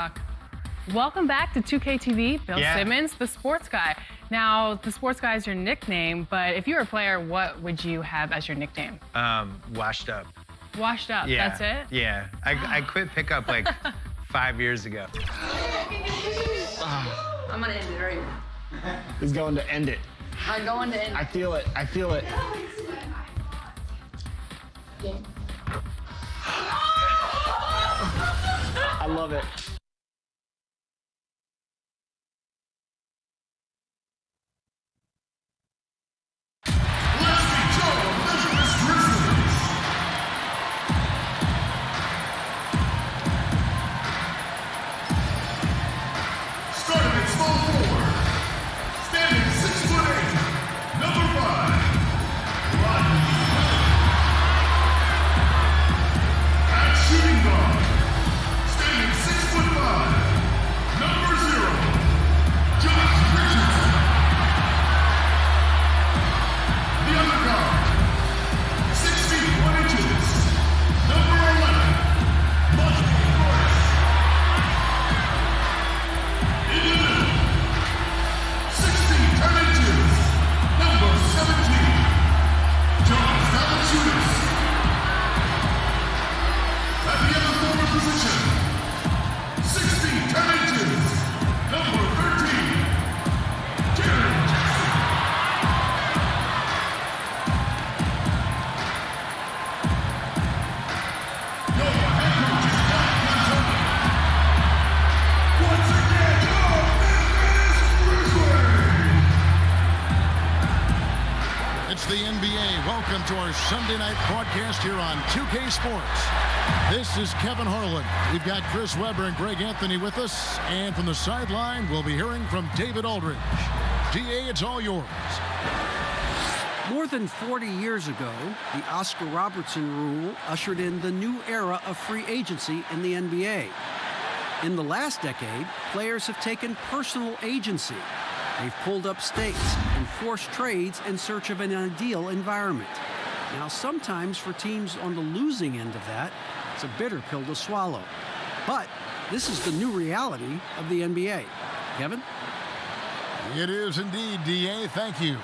talk. Welcome back to 2K TV. Bill Simmons, the sports guy. Now, the sports guy is your nickname, but if you were a player, what would you have as your nickname? Washed up. Washed up, Yeah. that's it? Yeah. I quit pickup like 5 years ago. I'm gonna end it right now. He's going to end it. I'm going to end it. I feel it. I feel it. I love it. Starting at small forward, standing 6'8", number 5, Rodney. At shooting guard, standing 6'5", number 0, Josh Richardson. The other guard, 6 feet 1 inches, number 11, Michael Morris. In the middle, 16 10 inches, number 17, John Valanciunas. At the other forward position, 16 10 inches, number 13, Jaren Jackson. Your head coach is Mike D'Antoni. Once again, your Memphis Grizzlies. It's the NBA. Welcome to our Sunday night broadcast here on 2K Sports. This is Kevin Harlan. We've got Chris Webber and Greg Anthony with us. And from the sideline, we'll be hearing from David Aldridge. DA, it's all yours. More than 40 years ago, the Oscar Robertson rule ushered in the new era of free agency in the NBA. In the last decade, players have taken personal agency. They've pulled up stakes and forced trades in search of an ideal environment. Now, sometimes for teams on the losing end of that, it's a bitter pill to swallow. But this is the new reality of the NBA. Kevin? It is indeed, DA. Thank you.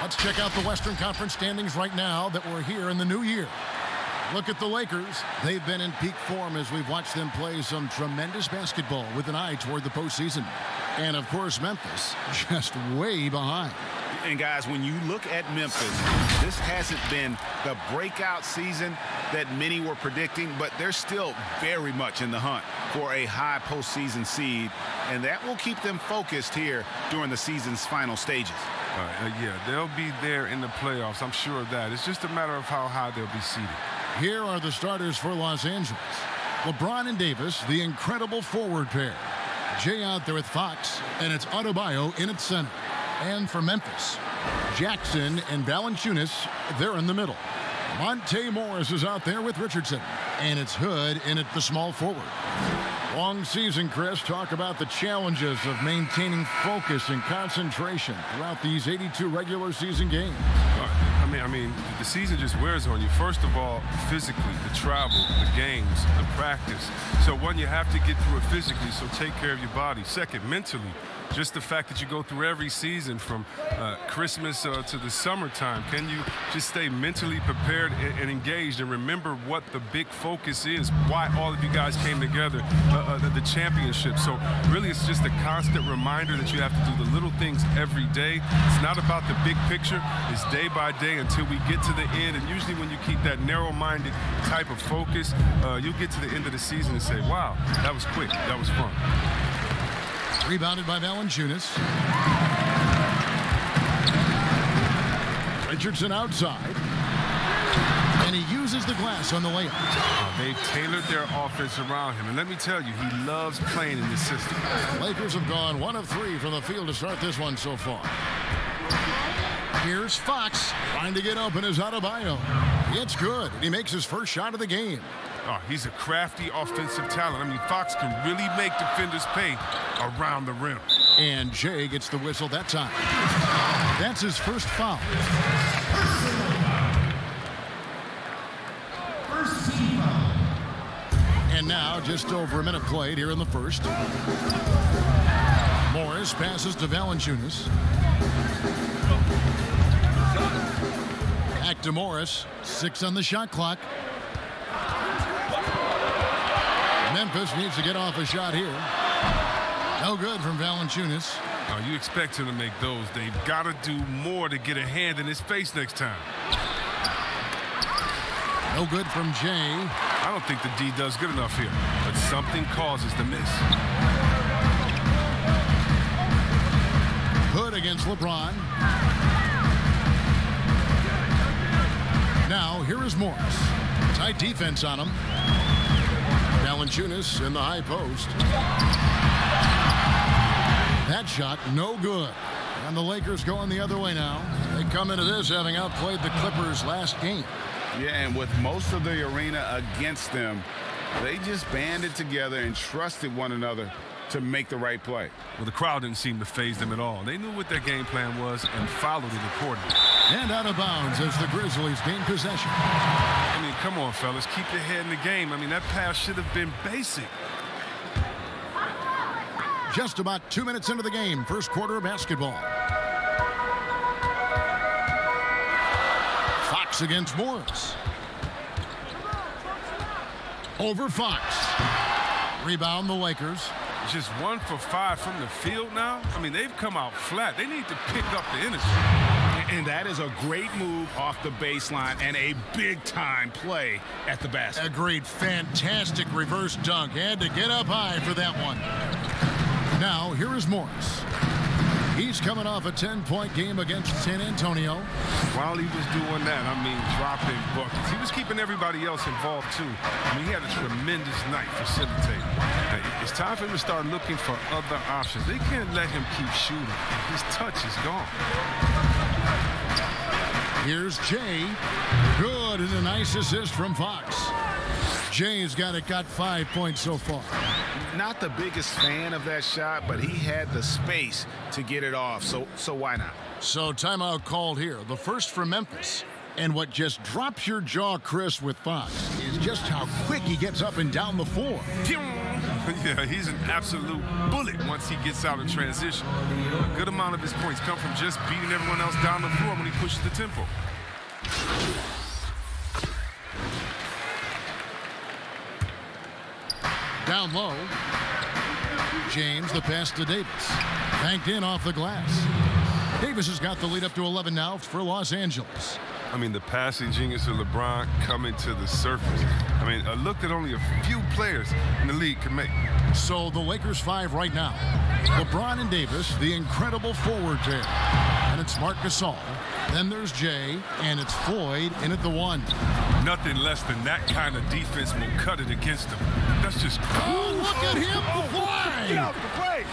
Let's check out the Western Conference standings right now that we're here in the new year. Look at the Lakers. They've been in peak form as we've watched them play some tremendous basketball with an eye toward the postseason. And, of course, Memphis just way behind. And, guys, when you look at Memphis, this hasn't been the breakout season that many were predicting, but they're still very much in the hunt for a high postseason seed, and that will keep them focused here during the season's final stages. Yeah, they'll be there in the playoffs. I'm sure of that. It's just a matter of how high they'll be seeded. Here are the starters for Los Angeles. LeBron and Davis, the incredible forward pair. Jay out there with Fox, and it's Adebayo in at center. And for Memphis, Jackson and Valanciunas, they're in the middle. Monte Morris is out there with Richardson, and it's Hood in at the small forward. Long season, Chris. Talk about the challenges of maintaining focus and concentration throughout these 82 regular season games. I mean, the season just wears on you. First of all, physically, the travel, the games, the practice. So one, you have to get through it physically, so take care of your body. Second, mentally, just the fact that you go through every season from Christmas to the summertime. Can you just stay mentally prepared and engaged and remember what the big focus is, why all of you guys came together, the championship. So really it's just a constant reminder that you have to do the little things every day. It's not about the big picture. It's day by day until we get to the end. And usually when you keep that narrow-minded type of focus, you'll get to the end of the season and say, wow, that was quick, that was fun. Rebounded by Valanciunas. Richardson outside. And he uses the glass on the layup. They've tailored their offense around him. And let me tell you, he loves playing in this system. Lakers have gone 1 of 3 from the field to start this one so far. Here's Fox trying to get open as Adebayo. It's good. And he makes his first shot of the game. Oh, he's a crafty offensive talent. I mean, Fox can really make defenders pay around the rim. And Jay gets the whistle that time. That's his first foul. And now, just over a minute played here in the first. Morris passes to Valanciunas. Back to Morris. 6 on the shot clock. Memphis needs to get off a shot here. No good from Valanciunas. Oh, you expect him to make those. They've got to do more to get a hand in his face next time. No good from Jay. I don't think the D does good enough here, but something causes the miss. Hood against LeBron. Now, here is Morris. Tight defense on him. Valanciunas in the high post. That shot, no good. And the Lakers going the other way now. They come into this having outplayed the Clippers last game. Yeah, and with most of the arena against them, they just banded together and trusted one another to make the right play. Well, the crowd didn't seem to faze them at all. They knew what their game plan was and followed it accordingly. And out of bounds as the Grizzlies gain possession. I mean, come on, fellas. Keep your head in the game. I mean, that pass should have been basic. Just about 2 minutes into the game, first quarter of basketball. Fox against Morris. Over Fox. Rebound the Lakers. Just 1 for 5 from the field now. I mean, they've come out flat. They need to pick up the energy. And that is a great move off the baseline and a big-time play at the basket. A great, fantastic reverse dunk. Had to get up high for that one. Now, here is Morris. He's coming off a 10-point game against San Antonio. While he was doing that, I mean, dropping buckets. He was keeping everybody else involved, too. I mean, he had a tremendous night facilitating. It's time for him to start looking for other options. They can't let him keep shooting. His touch is gone. Here's Jay. Good, and a nice assist from Fox. Jay's got 5 points so far. Not the biggest fan of that shot, but he had the space to get it off, so why not? So timeout called here. The first for Memphis. And what just drops your jaw, Chris, with Fox is just how quick he gets up and down the floor. Yeah, he's an absolute bullet once he gets out in transition. A good amount of his points come from just beating everyone else down the floor when he pushes the tempo. Down low. James, the pass to Davis. Banked in off the glass. Davis has got the lead up to 11 now for Los Angeles. I mean, the passing genius of LeBron coming to the surface. I mean, a look that only a few players in the league can make. So the Lakers 5 right now. LeBron and Davis, the incredible forward pair. And it's Marc Gasol. Then there's Jay, and it's Floyd in at the 1. Nothing less than that kind of defense will cut it against them. That's just... Oh, look at him fly! Get out the play!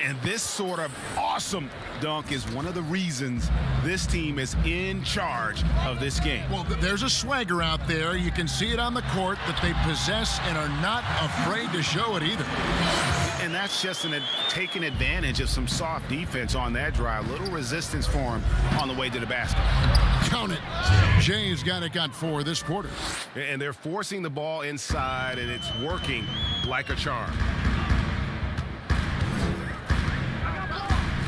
And this sort of awesome dunk is one of the reasons this team is in charge of this game. Well, there's a swagger out there. You can see it on the court that they possess and are not afraid to show it either. And that's just taking advantage of some soft defense on that drive. Little resistance for him on the way to the basket. Count it. Jay's got 4 this quarter. And they're forcing the ball inside, and it's working like a charm.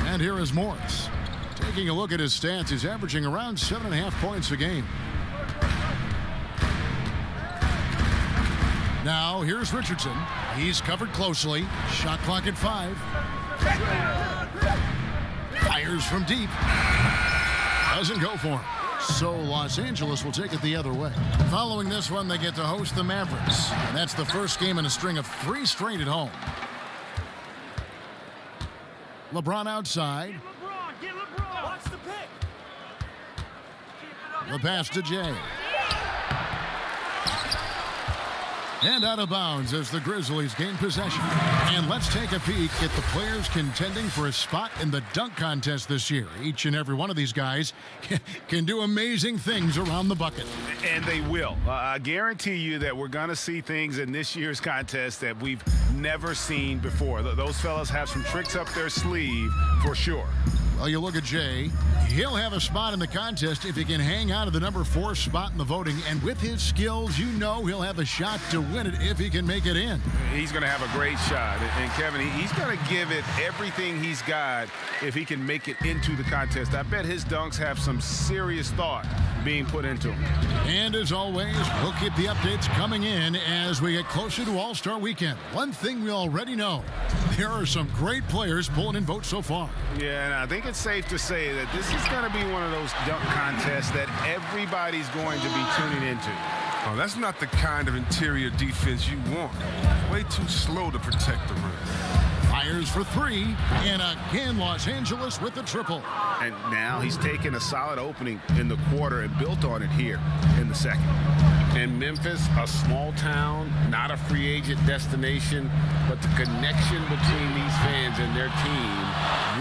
And here is Morris. Taking a look at his stats, he's averaging around 7.5 points a game. Now, here's Richardson. He's covered closely. Shot clock at 5. Fires from deep. Doesn't go for him. So Los Angeles will take it the other way. Following this one, they get to host the Mavericks. And that's the first game in a string of 3 straight at home. LeBron outside. Get LeBron. Watch the pick. The pass to Jay. And out of bounds as the Grizzlies gain possession. And let's take a peek at the players contending for a spot in the dunk contest this year. Each and every one of these guys can do amazing things around the bucket. And they will. I guarantee you that we're going to see things in this year's contest that we've never seen before. Those fellas have some tricks up their sleeve for sure. Well, you look at Jay. He'll have a spot in the contest if he can hang on to the number 4 spot in the voting. And with his skills, you know he'll have a shot to win it if he can make it in. He's going to have a great shot. And Kevin, he's going to give it everything he's got if he can make it into the contest. I bet his dunks have some serious thought being put into them. And as always, we'll keep the updates coming in as we get closer to All-Star Weekend. One thing we already know, there are some great players pulling in votes so far. Yeah, and I think it's safe to say that this is going to be one of those dunk contests that everybody's going to be tuning into. Oh, that's not the kind of interior defense you want. Way too slow to protect the rim. Fires for 3, and again Los Angeles with the triple. And now he's taken a solid opening in the quarter and built on it here in the second. And Memphis, a small town, not a free agent destination, but the connection between these fans and their team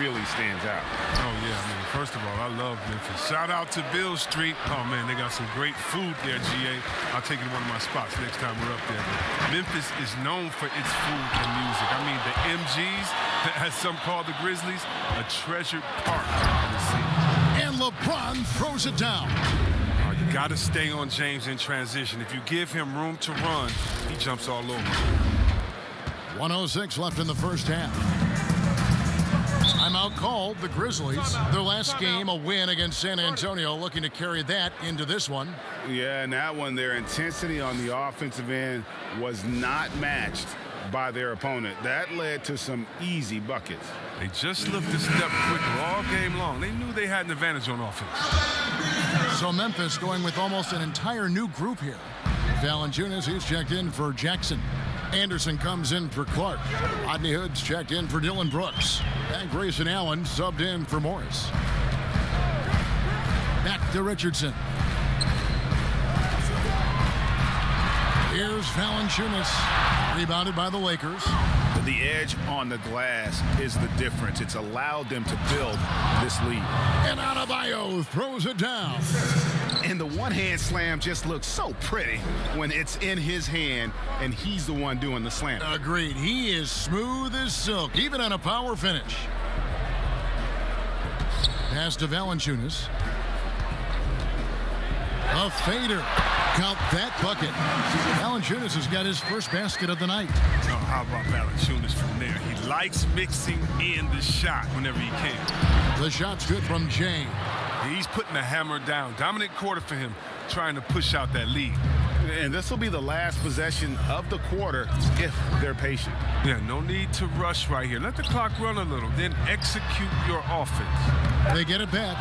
really stands out. Oh, yeah, I mean, first of all, I love Memphis. Shout out to Bill Street. Oh, man, they got some great food there, GA. I'll take it to one of my spots next time we're up there. But Memphis is known for its food and music. I mean, the MGs, as some call the Grizzlies, a treasured part of the city. And LeBron throws it down. You got to stay on James in transition. If you give him room to run, he jumps all over. 1:06 left in the first half. Timeout called. The Grizzlies, their last game, a win against San Antonio, looking to carry that into this one. Yeah, and that one, their intensity on the offensive end was not matched by their opponent. That led to some easy buckets. They just looked a step quicker all game long. They knew they had an advantage on offense. So Memphis going with almost an entire new group here. Valanciunas, he's checked in for Jackson. Anderson comes in for Clark. Rodney Hood's checked in for Dylan Brooks. And Grayson Allen subbed in for Morris. Back to Richardson. Here's Valanciunas, rebounded by the Lakers. The edge on the glass is the difference. It's allowed them to build this lead. And Adebayo throws it down. And the one-hand slam just looks so pretty when it's in his hand and he's the one doing the slam. Agreed. He is smooth as silk, even on a power finish. Pass to Valanciunas. A fader. Count that bucket. Valanciunas has got his first basket of the night. Oh, how about Valanciunas from there? He likes mixing in the shot whenever he can. The shot's good from Jay. He's putting the hammer down. Dominant quarter for him, trying to push out that lead. And this will be the last possession of the quarter if they're patient. Yeah, no need to rush right here. Let the clock run a little, then execute your offense. They get it back.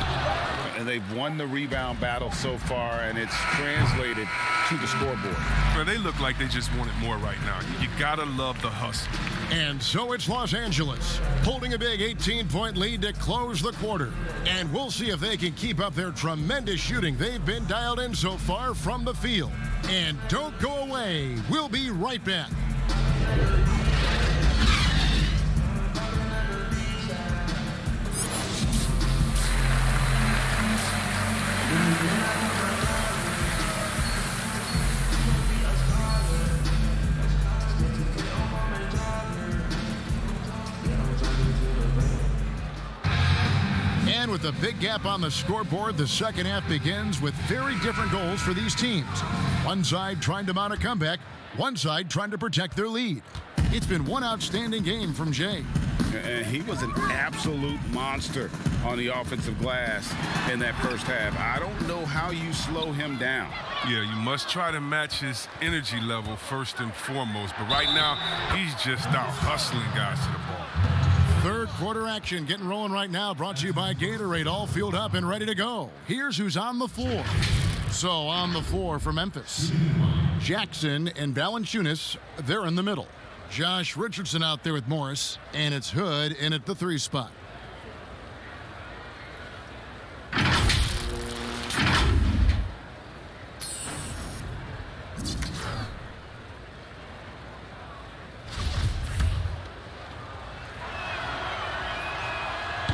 And they've won the rebound battle so far, and it's translated to the scoreboard. Well, they look like they just want it more right now. You gotta love the hustle. And so it's Los Angeles holding a big 18-point lead to close the quarter. And we'll see if they can keep up their tremendous shooting they've been dialed in so far from the field. And don't go away. We'll be right back. And with a big gap on the scoreboard, the second half begins with very different goals for these teams. One side trying to mount a comeback, one side trying to protect their lead. It's been one outstanding game from Jay. And he was an absolute monster on the offensive glass in that first half. I don't know how you slow him down. Yeah, you must try to match his energy level first and foremost. But right now, he's just out hustling guys to the ball. Third quarter action getting rolling right now, brought to you by Gatorade, all fueled up and ready to go. Here's who's on the floor. So on the floor for Memphis, Jackson and Valanciunas, they're in the middle. Josh Richardson out there with Morris, and it's Hood in at the 3 spot.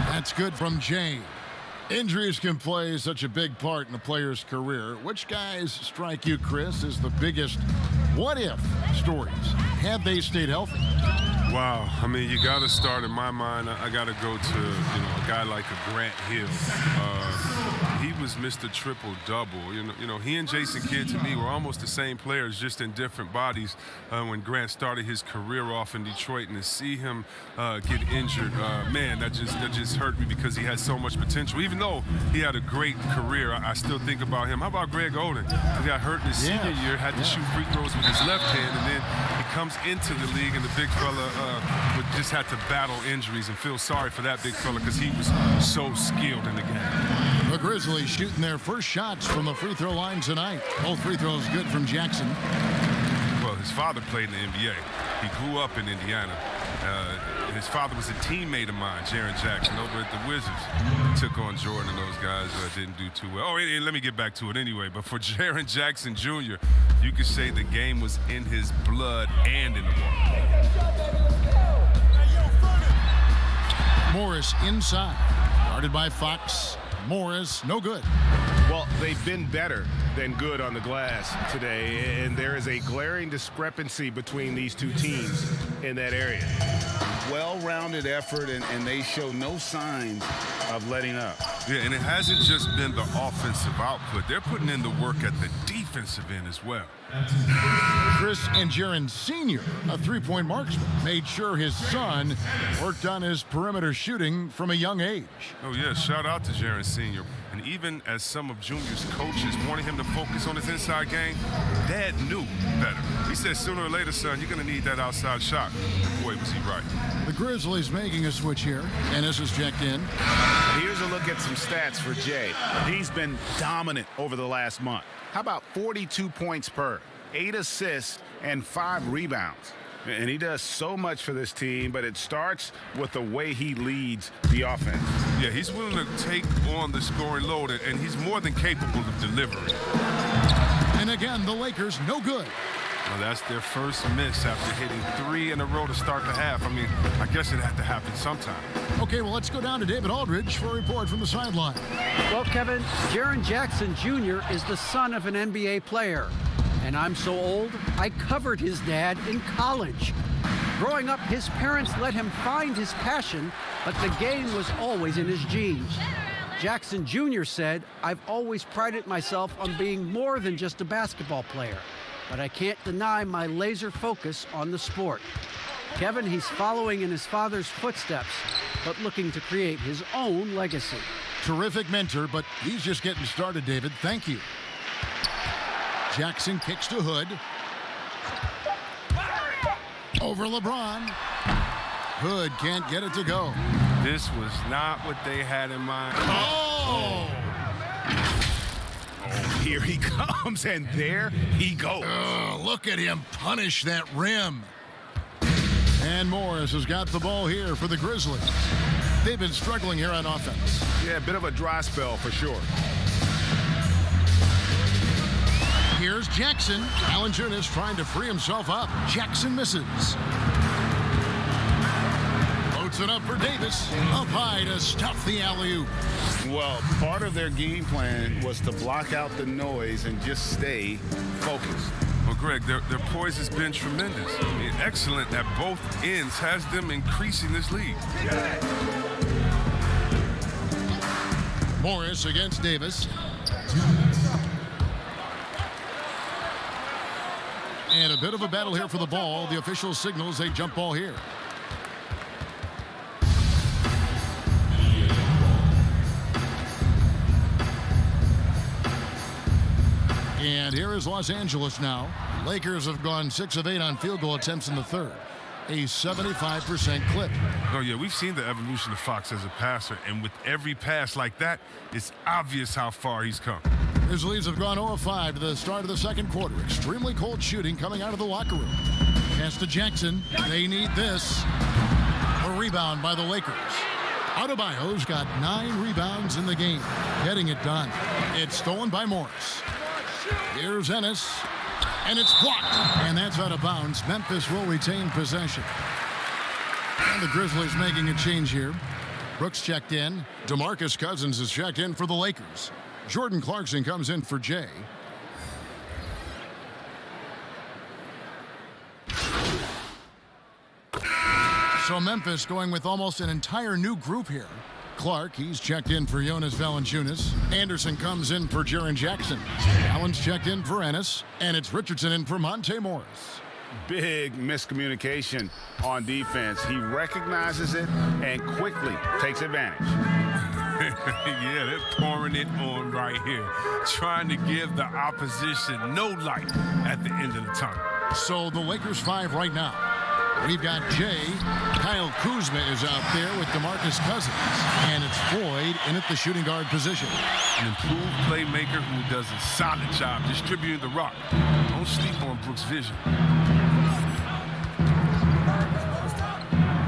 That's good from Jay. Injuries can play such a big part in a player's career. Which guys strike you, Chris, as the biggest what-if stories? Had they stayed healthy? Wow. I mean, you got to start, in my mind, I got to go to, a guy like a Grant Hill. He was Mr. Triple-Double. You know, he and Jason Kidd, to me, were almost the same players, just in different bodies when Grant started his career off in Detroit. And to see him get injured, man, that just hurt me because he had so much potential. Even though he had a great career, I still think about him. How about Greg Oden? He got hurt in his senior year, had to shoot free throws with his left hand, and then he comes into the league, and the big fella would just had to battle injuries, and feel sorry for that big fella because he was so skilled in the game. The Grizzlies shooting their first shots from the free throw line tonight. Both free throws good from Jackson. Well, his father played in the NBA. He grew up in Indiana. His father was a teammate of mine, Jaren Jackson, over at the Wizards. Took on Jordan, and those guys didn't do too well. Oh, and let me get back to it anyway. But for Jaren Jackson Jr., you could say the game was in his blood and in the water. Morris inside. Guarded by Fox. Morris, no good. Well, they've been better than good on the glass today, and there is a glaring discrepancy between these two teams in that area. Well-rounded effort, and they show no signs of letting up. Yeah, and it hasn't just been the offensive output. They're putting in the work at the defensive end as well. Chris Angerin Sr., a three-point marksman, made sure his son worked on his perimeter shooting from a young age. Oh, yeah, shout out to Jaren Sr. And even as some of Junior's coaches wanted him to focus on his inside game, Dad knew better. He said, sooner or later, son, you're going to need that outside shot. Boy, was he right. The Grizzlies making a switch here. Ennis is checked in. Here's a look at some stats for Jay. He's been dominant over the last month. How about 42 points per, 8 assists, and 5 rebounds? And he does so much for this team, but it starts with the way he leads the offense. Yeah, he's willing to take on the scoring load, and he's more than capable of delivering. And again, the Lakers no good. Well, that's their first miss after hitting 3 in a row to start the half. I mean, I guess it had to happen sometime. Okay, well, let's go down to David Aldridge for a report from the sideline. Well, Kevin, Jaren Jackson Jr. is the son of an NBA player. And I'm so old, I covered his dad in college. Growing up, his parents let him find his passion, but the game was always in his genes. Jackson Jr. said, I've always prided myself on being more than just a basketball player, but I can't deny my laser focus on the sport. Kevin, he's following in his father's footsteps, but looking to create his own legacy. Terrific mentor, but he's just getting started, David. Thank you. Jackson kicks to Hood. Over LeBron. Hood can't get it to go. This was not what they had in mind. Oh! Here he comes, and there he goes. Look at him punish that rim. And Morris has got the ball here for the Grizzlies. They've been struggling here on offense. Yeah, a bit of a dry spell for sure. Here's Jackson. Valanciunas trying to free himself up. Jackson misses. Floats it up for Davis. Up high to stuff the alley-oop. Well, part of their game plan was to block out the noise and just stay focused. Well, Greg, their poise has been tremendous. I mean, excellent at both ends, has them increasing this lead. Morris against Davis. And a bit of a battle here for the ball. The official signals a jump ball here. And here is Los Angeles now. Lakers have gone 6 of 8 on field goal attempts in the third. A 75% clip. Oh, yeah, we've seen the evolution of Fox as a passer, and with every pass like that, it's obvious how far he's come. Grizzlies have gone 0 of 5 to the start of the second quarter. Extremely cold shooting coming out of the locker room. Pass to Jackson. They need this. A rebound by the Lakers. Adebayo's got 9 rebounds in the game. Getting it done. It's stolen by Morris. Here's Ennis. And it's blocked. And that's out of bounds. Memphis will retain possession. And the Grizzlies making a change here. Brooks checked in. DeMarcus Cousins is checked in for the Lakers. Jordan Clarkson comes in for Jay. So Memphis going with almost an entire new group here. Clark, he's checked in for Jonas Valanciunas. Anderson comes in for Jaren Jackson. Allen's checked in for Ennis. And it's Richardson in for Monte Morris. Big miscommunication on defense. He recognizes it and quickly takes advantage. Yeah, they're pouring it on right here. Trying to give the opposition no light at the end of the tunnel. So the Lakers 5 right now. We've got Jay. Kyle Kuzma is out there with DeMarcus Cousins. And it's Floyd in at the shooting guard position. An improved playmaker who does a solid job distributing the rock. Don't sleep on Brooks' vision.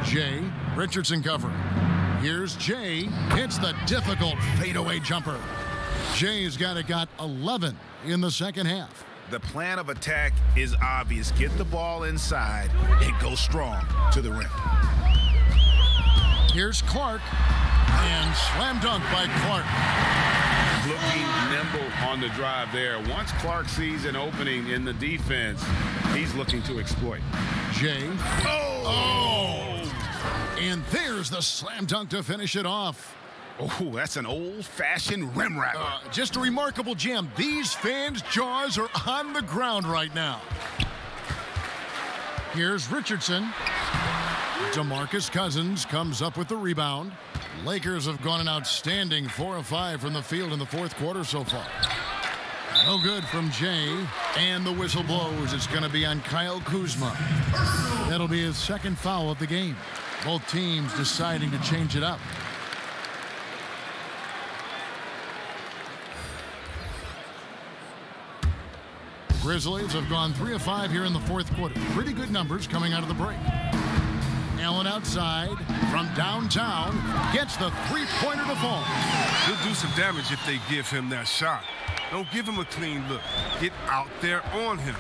Jay, Richardson covering. Here's Jay. Hits the difficult fadeaway jumper. Jay's got 11 in the second half. The plan of attack is obvious. Get the ball inside and go strong to the rim. Here's Clark. And slam dunk by Clark. Looking nimble on the drive there. Once Clark sees an opening in the defense, he's looking to exploit. Jay. Oh! And there's the slam dunk to finish it off. Oh, that's an old-fashioned rim wrapper. Just a remarkable jam. These fans' jaws are on the ground right now. Here's Richardson. DeMarcus Cousins comes up with the rebound. Lakers have gone an outstanding 4 of 5 from the field in the fourth quarter so far. No good from Jay. And the whistle blows. It's going to be on Kyle Kuzma. That'll be his second foul of the game. Both teams deciding to change it up. Grizzlies have gone 3 of 5 here in the fourth quarter. Pretty good numbers coming out of the break. Allen outside from downtown gets the three-pointer to fall. He'll do some damage if they give him that shot. Don't give him a clean look. Get out there on him.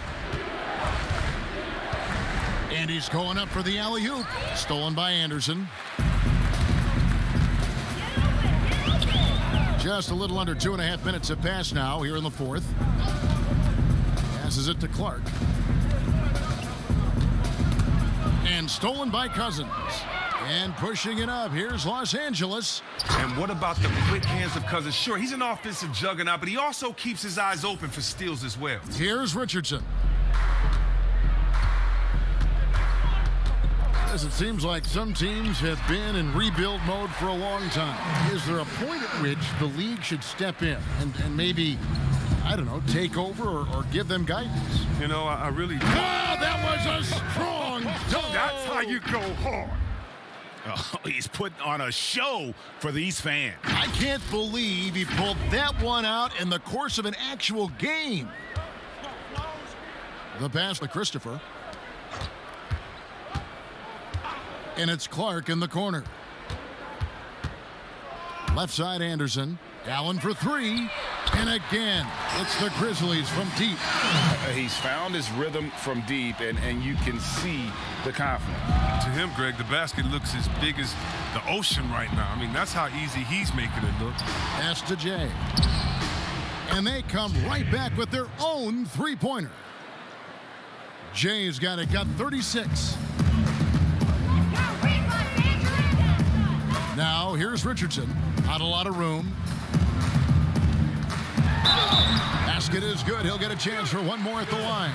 And he's going up for the alley-oop. Stolen by Anderson. Just a little under 2.5 minutes have passed now here in the fourth. Passes it to Clark. And stolen by Cousins. And pushing it up. Here's Los Angeles. And what about the quick hands of Cousins? Sure, he's an offensive juggernaut, but he also keeps his eyes open for steals as well. Here's Richardson. As it seems like some teams have been in rebuild mode for a long time. Is there a point at which the league should step in and maybe, I don't know, take over or give them guidance? You know, I really... Oh, that was a strong dunk. That's how you go hard. Oh, he's putting on a show for these fans. I can't believe he pulled that one out in the course of an actual game. The pass to Christopher. And it's Clark in the corner. Left side Anderson. Allen for 3. And again, it's the Grizzlies from deep. He's found his rhythm from deep, and you can see the confidence. To him, Greg, the basket looks as big as the ocean right now. I mean, that's how easy he's making it look. Pass to Jay. And they come right back with their own three-pointer. Jay's got 36. Now, here's Richardson. Not a lot of room. Basket is good. He'll get a chance for one more at the line.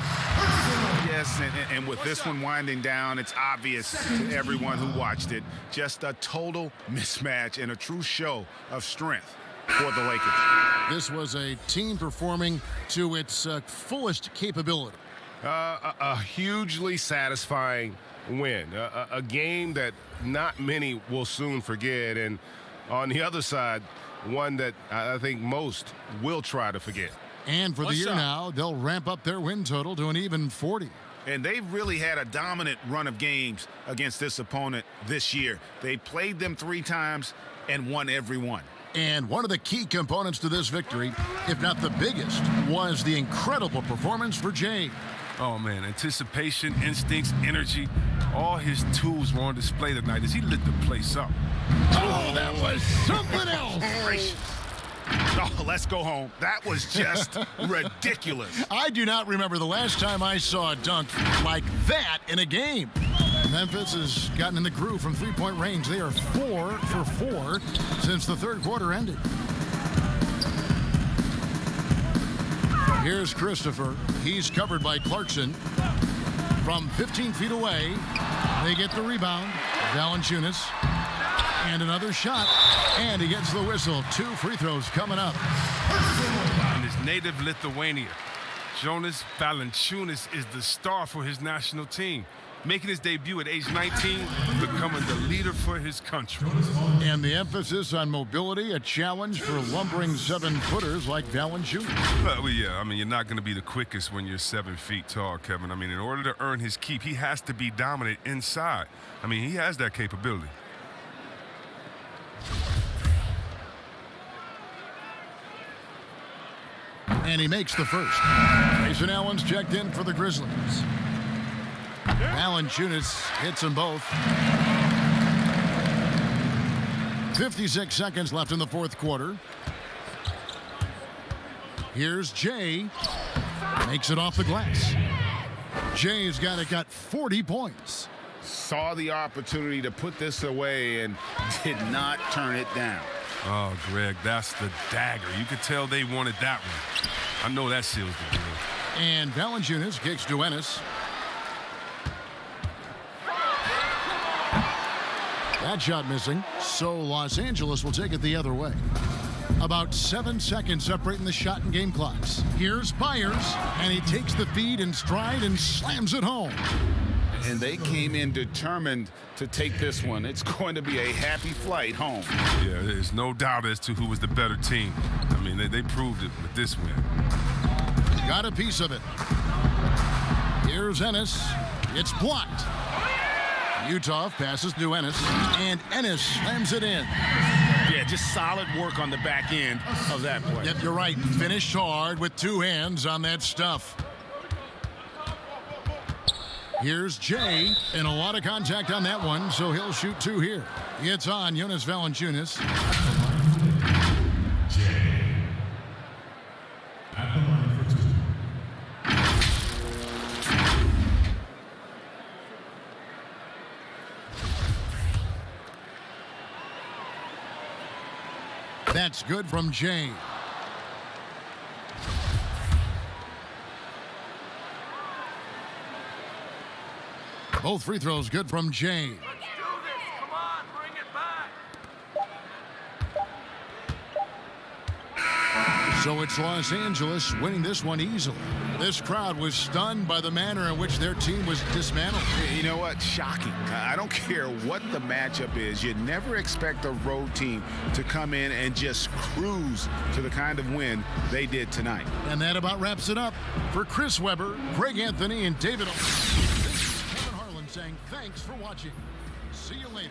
Yes, and with this one winding down, it's obvious to everyone who watched it. Just a total mismatch and a true show of strength for the Lakers. This was a team performing to its fullest capability. A hugely satisfying win. A game that not many will soon forget. And on the other side, one that I think most will try to forget. And for the year now, they'll ramp up their win total to an even 40. And they've really had a dominant run of games against this opponent this year. They played them 3 times and won every one. And one of the key components to this victory, if not the biggest, was the incredible performance for Jay. Oh, man, anticipation, instincts, energy, all his tools were on display tonight as he lit the place up. Oh, that was something else. Oh, let's go home. That was just ridiculous. I do not remember the last time I saw a dunk like that in a game. Memphis has gotten in the groove from three-point range. They are 4 for 4 since the third quarter ended. Here's Christopher. He's covered by Clarkson. From 15 feet away, they get the rebound. Valanciunas. And another shot. And he gets the whistle. 2 free throws coming up. In his native Lithuania, Jonas Valanciunas is the star for his national team, making his debut at age 19, becoming the leader for his country. And the emphasis on mobility, a challenge for lumbering 7-footers like Valanciunas. Well, yeah, I mean, you're not going to be the quickest when you're 7 feet tall, Kevin. I mean, in order to earn his keep, he has to be dominant inside. I mean, he has that capability. And he makes the first. Grayson Allen's checked in for the Grizzlies. Valanciunas hits them both. 56 seconds left in the fourth quarter. Here's Jay. Makes it off the glass. Jay's got 40 points. Saw the opportunity to put this away and did not turn it down. Oh, Greg, that's the dagger. You could tell they wanted that one. I know that seals the deal. And Valanciunas kicks to Ennis. That shot missing, so Los Angeles will take it the other way. About 7 seconds separating the shot and game clocks. Here's Byers, and he takes the feed in stride and slams it home. And they came in determined to take this one. It's going to be a happy flight home. Yeah, there's no doubt as to who was the better team. I mean, they proved it with this win. Got a piece of it. Here's Ennis. It's blocked. Utah passes to Ennis, and Ennis slams it in. Yeah, just solid work on the back end of that play. Yep, you're right. Finished hard with 2 hands on that stuff. Here's Jay, and a lot of contact on that one, so he'll shoot 2 here. It's on Jonas Valanciunas. That's good from Jay. Both free throws good from Jay. Let's do this. Come on, bring it back. So it's Los Angeles winning this one easily. This crowd was stunned by the manner in which their team was dismantled. You know what? Shocking. I don't care what the matchup is. You never expect a road team to come in and just cruise to the kind of win they did tonight. And that about wraps it up. For Chris Webber, Greg Anthony, and David Harlan saying thanks for watching. See you later.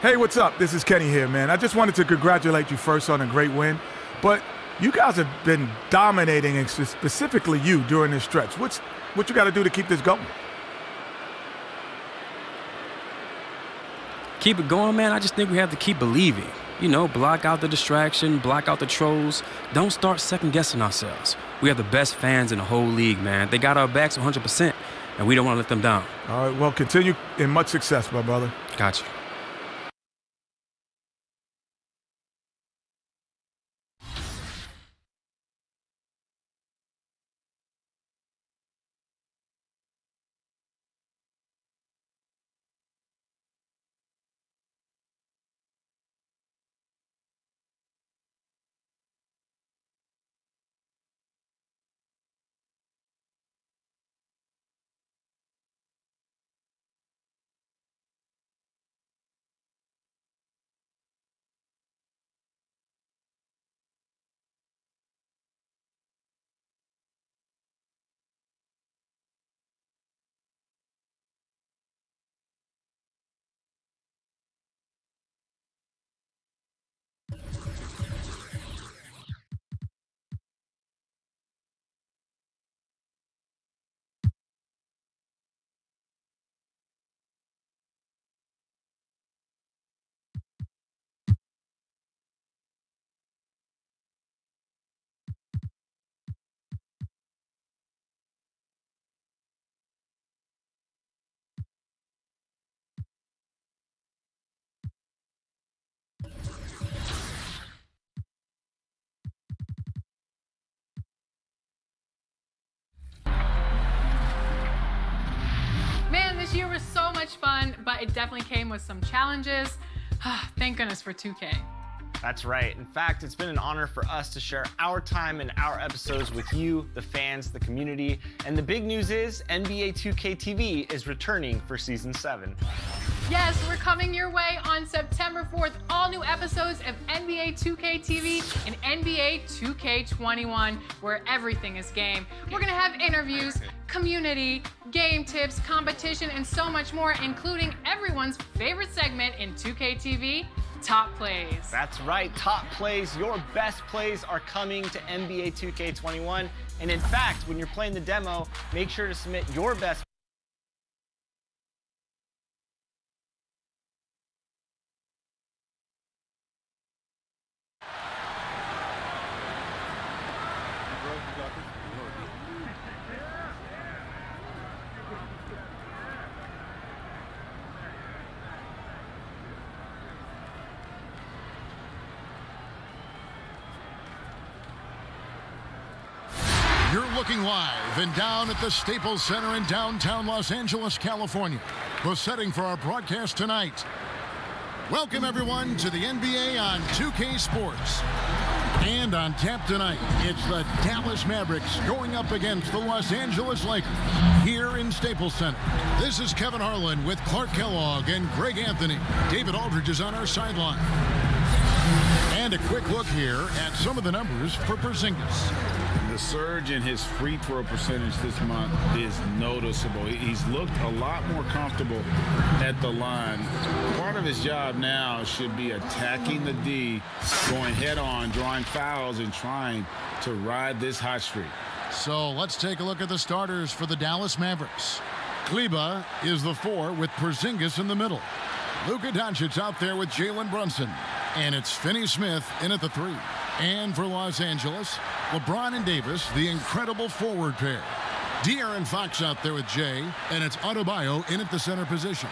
Hey, what's up? This is Kenny here, man. I just wanted to congratulate you first on a great win, but you guys have been dominating, and specifically you, during this stretch. What you got to do to keep this going? Keep it going, man. I just think we have to keep believing. You know, block out the distraction, block out the trolls. Don't start second-guessing ourselves. We have the best fans in the whole league, man. They got our backs 100%, and we don't want to let them down. All right, well, continue in much success, my brother. Gotcha. Man, this year was so much fun, but it definitely came with some challenges. Thank goodness for 2K. That's right. In fact, it's been an honor for us to share our time and our episodes with you, the fans, the community. And the big news is NBA 2K TV is returning for Season 7. Yes, we're coming your way on September 4th. All new episodes of NBA 2K TV and NBA 2K21, where everything is game. We're gonna have interviews, community, game tips, competition, and so much more, including everyone's favorite segment in 2K TV, Top Plays. That's right, Top Plays, your best plays are coming to NBA 2K21. And in fact, when you're playing the demo, make sure to submit your best You're looking live and down at the Staples Center in downtown Los Angeles, California. The setting for our broadcast tonight. Welcome, everyone, to the NBA on 2K Sports. And on tap tonight, it's the Dallas Mavericks going up against the Los Angeles Lakers here in Staples Center. This is Kevin Harlan with Clark Kellogg and Greg Anthony. David Aldridge is on our sideline. And a quick look here at some of the numbers for Porzingis. The surge in his free throw percentage this month is noticeable. He's looked a lot more comfortable at the line. Part of his job now should be attacking the D, going head on, drawing fouls, and trying to ride this hot streak. So let's take a look at the starters for the Dallas Mavericks. Kleber is the 4 with Porzingis in the middle. Luka Doncic out there with Jalen Brunson. And it's Finney-Smith in at the 3. And for Los Angeles, LeBron and Davis, the incredible forward pair. De'Aaron Fox out there with Jay, and it's Adebayo in at the center position.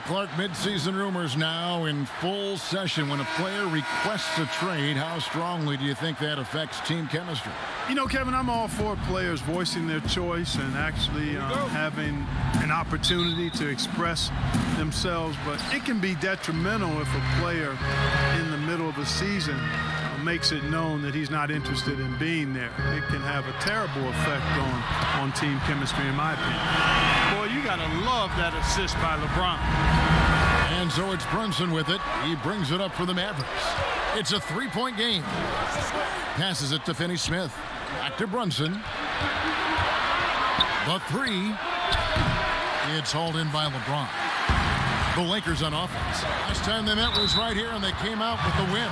Clark, midseason rumors now in full session. When a player requests a trade, how strongly do you think that affects team chemistry? You know, Kevin, I'm all for players voicing their choice and actually having an opportunity to express themselves, but it can be detrimental if a player in the middle of a season makes it known that he's not interested in being there. It can have a terrible effect on team chemistry, in my opinion. Boy, you gotta love that assist by LeBron. And so it's Brunson with it. He brings it up for the Mavericks. It's a 3-point game. Passes it to Finney-Smith. Back to Brunson. The 3. It's hauled in by LeBron. The Lakers on offense. Last time they met was right here, and they came out with the win.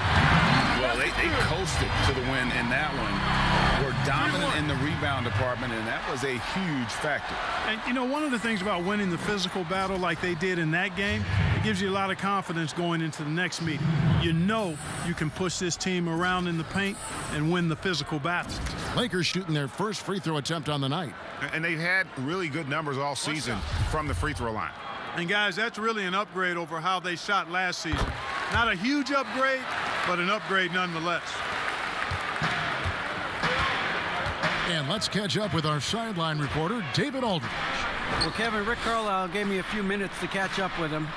Well, they coasted to the win in that one. were dominant in the rebound department, and that was a huge factor. And, you know, one of the things about winning the physical battle like they did in that game, it gives you a lot of confidence going into the next meeting. You know you can push this team around in the paint and win the physical battle. Lakers shooting their first free throw attempt on the night. And they've had really good numbers all season from the free throw line. And, guys, that's really an upgrade over how they shot last season. Not a huge upgrade, but an upgrade nonetheless. And let's catch up with our sideline reporter, David Aldridge. Well, Kevin, Rick Carlisle gave me a few minutes to catch up with him.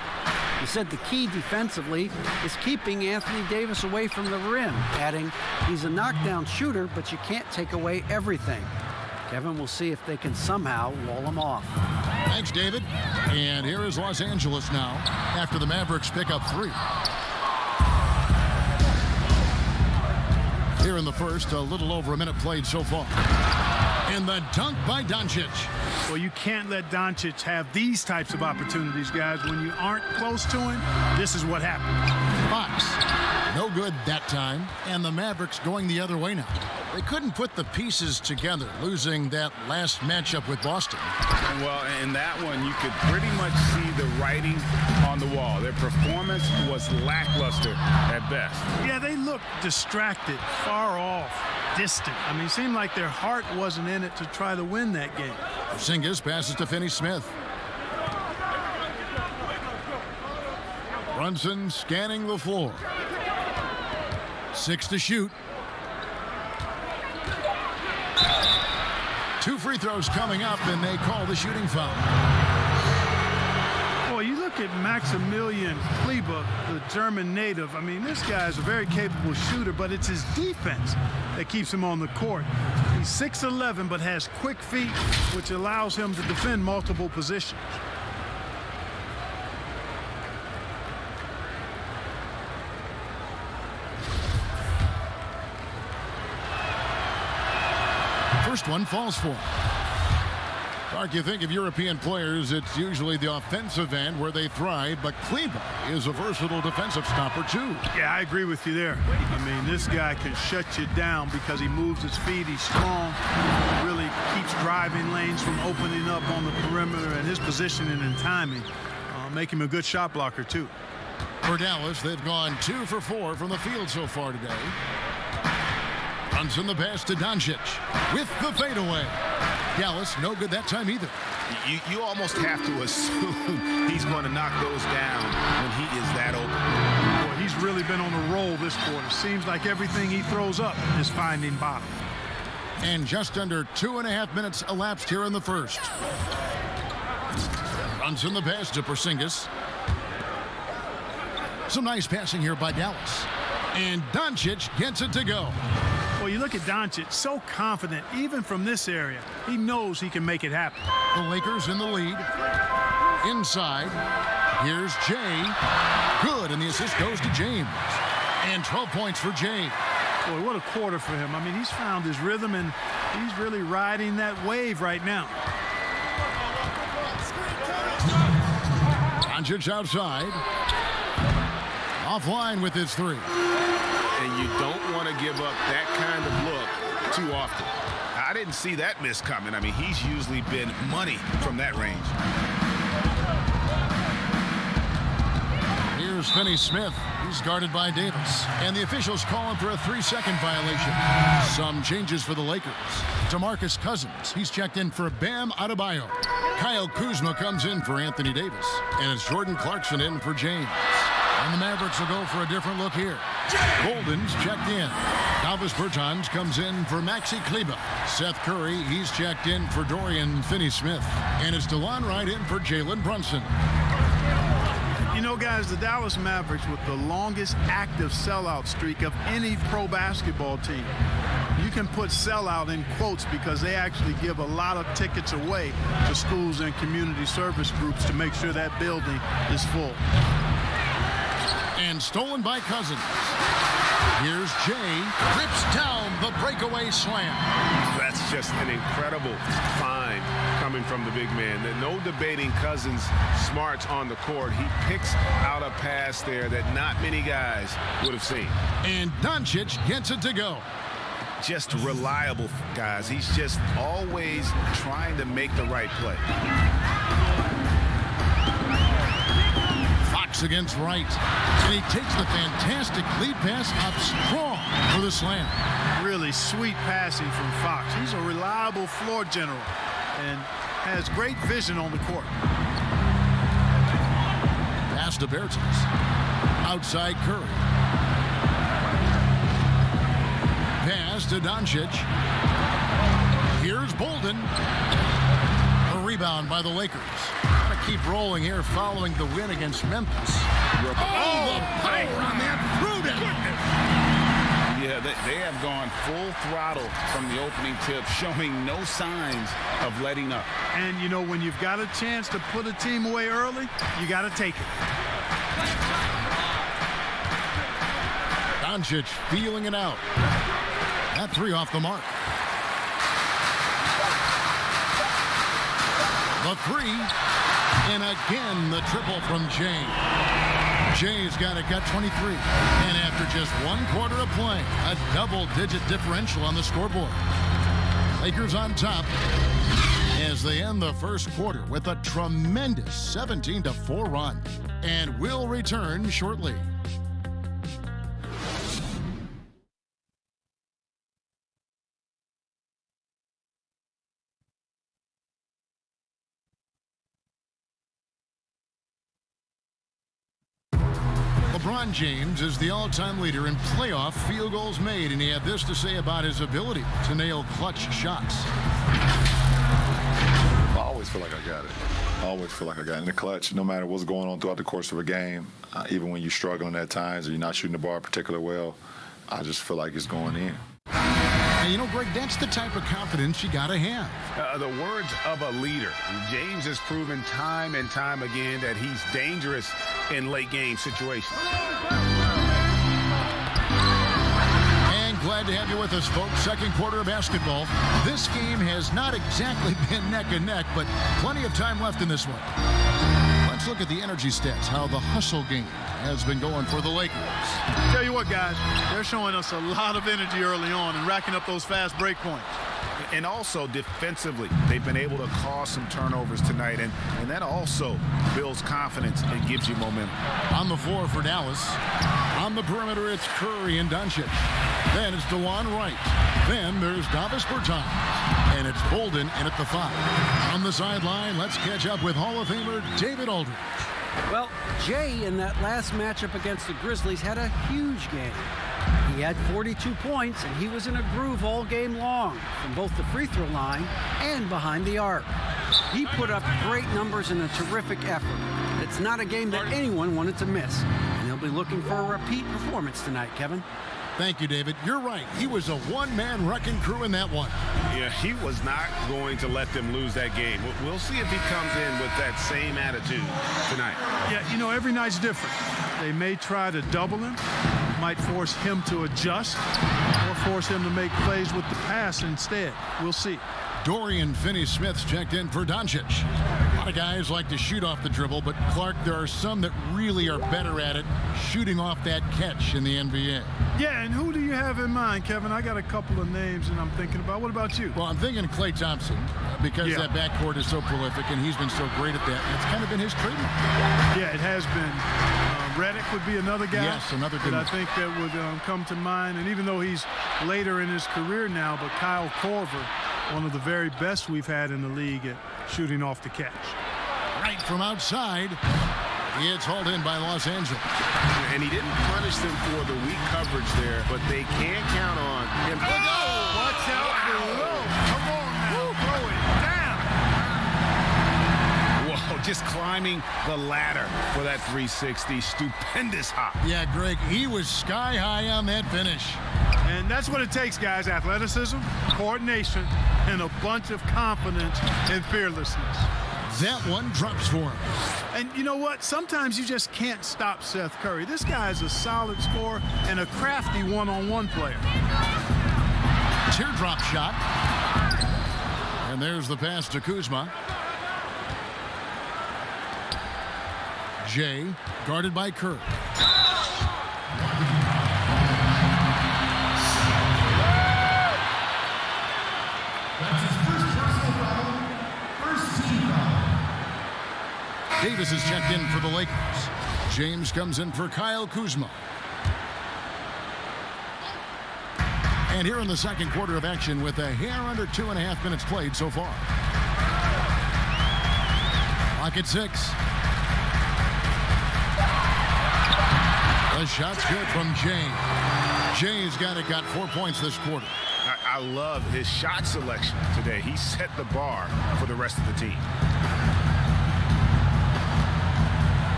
He said the key defensively is keeping Anthony Davis away from the rim, adding he's a knockdown shooter, but you can't take away everything. Kevin, we'll see if they can somehow wall him off. Thanks, David. And here is Los Angeles now after the Mavericks pick up 3. Here in the first, a little over a minute played so far. And the dunk by Doncic. Well, you can't let Doncic have these types of opportunities, guys. When you aren't close to him, this is what happens. Fox, no good that time. And the Mavericks going the other way now. They couldn't put the pieces together, losing that last matchup with Boston. Well, in that one, you could pretty much see the writing on the wall. Their performance was lackluster at best. Yeah, they looked distracted, far off, distant. I mean, it seemed like their heart wasn't in it to try to win that game. Porzingis passes to Finney-Smith. Brunson scanning the floor. 6 to shoot. 2 free throws coming up, and they call the shooting foul. Boy, you look at Maximilian Kleber, the German native. I mean, this guy is a very capable shooter, but it's his defense that keeps him on the court. He's 6'11", but has quick feet, which allows him to defend multiple positions. First one falls for him. Clark, you think of European players, it's usually the offensive end where they thrive, but Kleber is a versatile defensive stopper too. Yeah, I agree with you there. I mean, this guy can shut you down because he moves his feet, he's strong, really keeps driving lanes from opening up on the perimeter, and his positioning and timing make him a good shot blocker too. For Dallas, they've gone 2 for 4 from the field so far today. Brunson the pass to Doncic with the fadeaway. Dallas no good that time either. You almost have to assume he's going to knock those down when he is that open. Boy, he's really been on a roll this quarter. Seems like everything he throws up is finding bottom. And just under 2.5 minutes elapsed here in the first. Brunson the pass to Porzingis. Some nice passing here by Dallas. And Doncic gets it to go. Well, you look at Doncic, so confident, even from this area. He knows he can make it happen. The Lakers in the lead. Inside. Here's Jay. Good, and the assist goes to James. And 12 points for Jay. Boy, what a quarter for him. I mean, he's found his rhythm, and he's really riding that wave right now. Doncic outside. Offline with his 3. And you don't want to give up that kind of look too often. I didn't see that miss coming. I mean, he's usually been money from that range. Here's Finney-Smith. He's guarded by Davis. And the officials calling for a 3-second violation. Some changes for the Lakers. DeMarcus Cousins. He's checked in for Bam Adebayo. Kyle Kuzma comes in for Anthony Davis. And it's Jordan Clarkson in for James. And the Mavericks will go for a different look here. Golden's checked in. Davis Bertans comes in for Maxi Kleber. Seth Curry, he's checked in for Dorian Finney-Smith. And it's DeLon Wright in for Jalen Brunson. You know, guys, the Dallas Mavericks with the longest active sellout streak of any pro basketball team. You can put sellout in quotes because they actually give a lot of tickets away to schools and community service groups to make sure that building is full. And stolen by Cousins. Here's Jay. Rips down the breakaway slam. That's just an incredible find coming from the big man. No debating Cousins' smarts on the court. He picks out a pass there that not many guys would have seen. And Doncic gets it to go. just reliable, guys. He's just always trying to make the right play. Fox against Wright. And he takes the fantastic lead pass up strong for the slam. Really sweet passing from Fox. He's a reliable floor general and has great vision on the court. Pass to Bertans. Outside Curry. Pass to Doncic. Here's Bolden. A rebound by the Lakers. Gotta keep rolling here following the win against Memphis. Oh, the power on that threw down. Yeah, they have gone full throttle from the opening tip, showing no signs of letting up. And, you know, when you've got a chance to put a team away early, you got to take it. Doncic feeling it out. That three off the mark. The three. And again, the triple from Jay. Jay's got it, got 23. And after just 1 quarter of play, a double-digit differential on the scoreboard. Lakers on top as they end the first quarter with a tremendous 17-4 run. And will return shortly. LeBron James is the all-time leader in playoff field goals made, and he had this to say about his ability to nail clutch shots. I always feel like I got it. I always feel like I got it in the clutch, no matter what's going on throughout the course of a game. Even when you're struggling at times or you're not shooting the ball particularly well, I just feel like it's going in. And you know, Greg, that's the type of confidence you got to have. The words of a leader. James has proven time and time again that he's dangerous in late game situations. And glad to have you with us, folks. Second quarter of basketball. This game has not exactly been neck and neck, but plenty of time left in this one. Let's look at the energy stats, how the hustle game has been going for the Lakers. Tell you what, guys, they're showing us a lot of energy early on and racking up those fast break points. And also defensively, they've been able to cause some turnovers tonight, and that also builds confidence and gives you momentum. On the floor for Dallas. On the perimeter, it's Curry and Doncic. Then it's DeLon Wright. Then there's Davis Bertans. And it's Bolden in at the 5. On the sideline, let's catch up with Hall of Famer David Aldridge. Well, Jay in that last matchup against the Grizzlies had a huge game. He had 42 points, and he was in a groove all game long from both the free throw line and behind the arc. He put up great numbers in a terrific effort. It's not a game that anyone wanted to miss, and he'll be looking for a repeat performance tonight, Kevin. Thank you, David. You're right. He was a one-man wrecking crew in that one. Yeah, he was not going to let them lose that game. We'll see if he comes in with that same attitude tonight. Yeah, you know, every night's different. They may try to double him, might force him to adjust, or force him to make plays with the pass instead. We'll see. Dorian Finney-Smith's checked in for Doncic. A lot of guys like to shoot off the dribble, but Clark, there are some that really are better at it, shooting off that catch in the NBA. Yeah, and who do you have in mind, Kevin? I got a couple of names that I'm thinking about. What about you? Well, I'm thinking Klay Thompson, because that backcourt is so prolific, and he's been so great at that. It's kind of been his trademark. Yeah, it has been. Redick would be another guy. Yes, another good one. I think that would come to mind. And even though he's later in his career now, but Kyle Korver, one of the very best we've had in the league at shooting off the catch. Right from outside. It's hauled in by Los Angeles. And he didn't punish them for the weak coverage there, but they can't count on him. Oh, watch out below. Come on now, throw it down. Whoa, just climbing the ladder for that 360. Stupendous hop. Yeah, Greg, he was sky high on that finish. And that's what it takes, guys. Athleticism, coordination, and a bunch of confidence and fearlessness. That one drops for him. And you know what? Sometimes you just can't stop Seth Curry. This guy is a solid scorer and a crafty one-on-one player. Teardrop shot. And there's the pass to Kuzma. Jay, guarded by Curry. Davis is checked in for the Lakers. James comes in for Kyle Kuzma. And here in the second quarter of action with a hair under 2.5 minutes played so far. Clock at 6. The shot's good from Jay. Jay's got 4 points this quarter. I love his shot selection today. He set the bar for the rest of the team.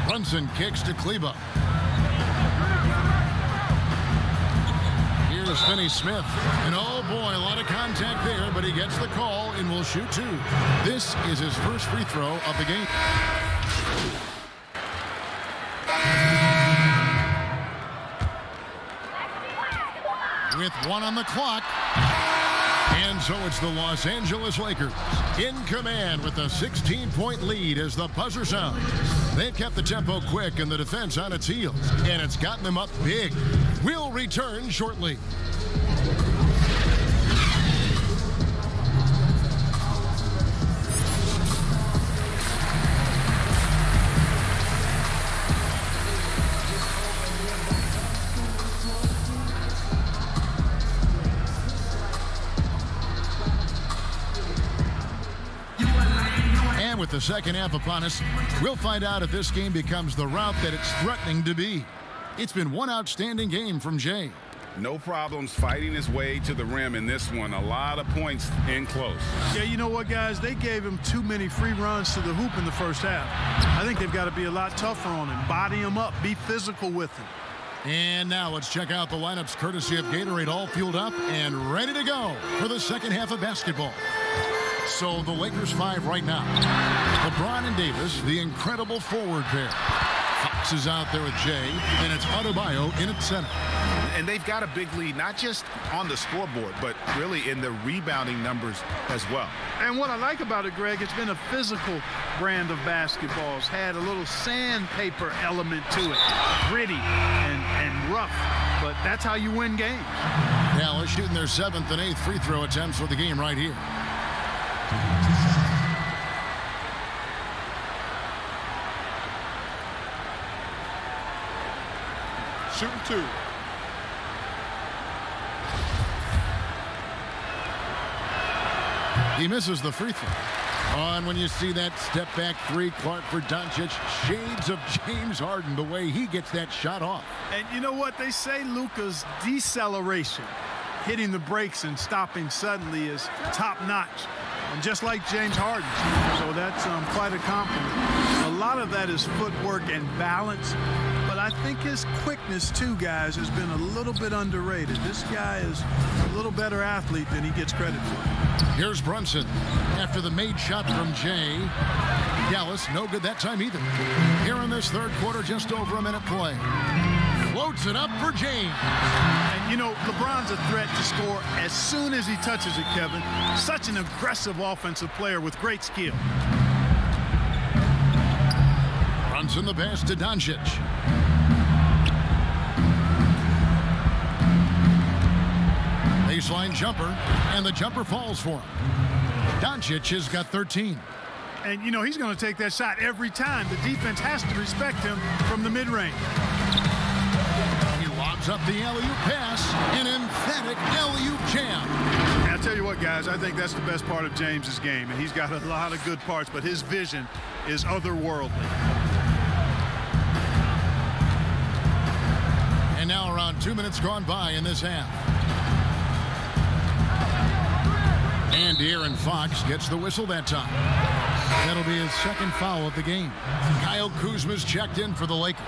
Brunson kicks to Kleber. Here's Finney-Smith. And oh boy, a lot of contact there, but he gets the call and will shoot 2. This is his first free throw of the game. With 1 on the clock. And so it's the Los Angeles Lakers in command with a 16-point lead as the buzzer sounds. They've kept the tempo quick and the defense on its heels, and it's gotten them up big. We'll return shortly. With the second half upon us, we'll find out if this game becomes the route that it's threatening to be. It's been one outstanding game from Jay. No problems fighting his way to the rim in this one. A lot of points in close. Yeah, you know what, guys? They gave him too many free runs to the hoop in the first half. I think they've got to be a lot tougher on him. Body him up. Be physical with him. And now let's check out the lineups courtesy of Gatorade, all fueled up and ready to go for the second half of basketball. So the Lakers 5 right now. LeBron and Davis, the incredible forward pair. Fox is out there with Jay, and it's Adebayo in at center. And they've got a big lead, not just on the scoreboard, but really in the rebounding numbers as well. And what I like about it, Greg, it's been a physical brand of basketball. It's had a little sandpaper element to it. Gritty and rough, but that's how you win games. Dallas shooting their 7th and 8th free throw attempts for the game right here. Shooting 2. He misses the free throw. And when you see that step back 3, Clark for Doncic, shades of James Harden, the way he gets that shot off. And you know what they say, Luka's deceleration, hitting the brakes and stopping suddenly, is top notch. And just like James Harden. So that's quite a compliment. A lot of that is footwork and balance. But I think his quickness, too, guys, has been a little bit underrated. This guy is a little better athlete than he gets credit for. Here's Brunson. After the made shot from Jay. Dallas, no good that time either. Here in this third quarter, just over a minute play. Floats it up for James. And, you know, LeBron's a threat to score as soon as he touches it, Kevin. Such an aggressive offensive player with great skill. Brunson the pass to Doncic. Baseline jumper, and the jumper falls for him. Doncic has got 13. And, you know, he's going to take that shot every time. The defense has to respect him from the mid-range. He lobs up the alley-oop pass, an emphatic alley-oop jam. And I'll tell you what, guys, I think that's the best part of James's game. And he's got a lot of good parts, but his vision is otherworldly. And now around 2 minutes gone by in this half. And De'Aaron Fox gets the whistle that time. That'll be his second foul of the game. Kyle Kuzma's checked in for the Lakers.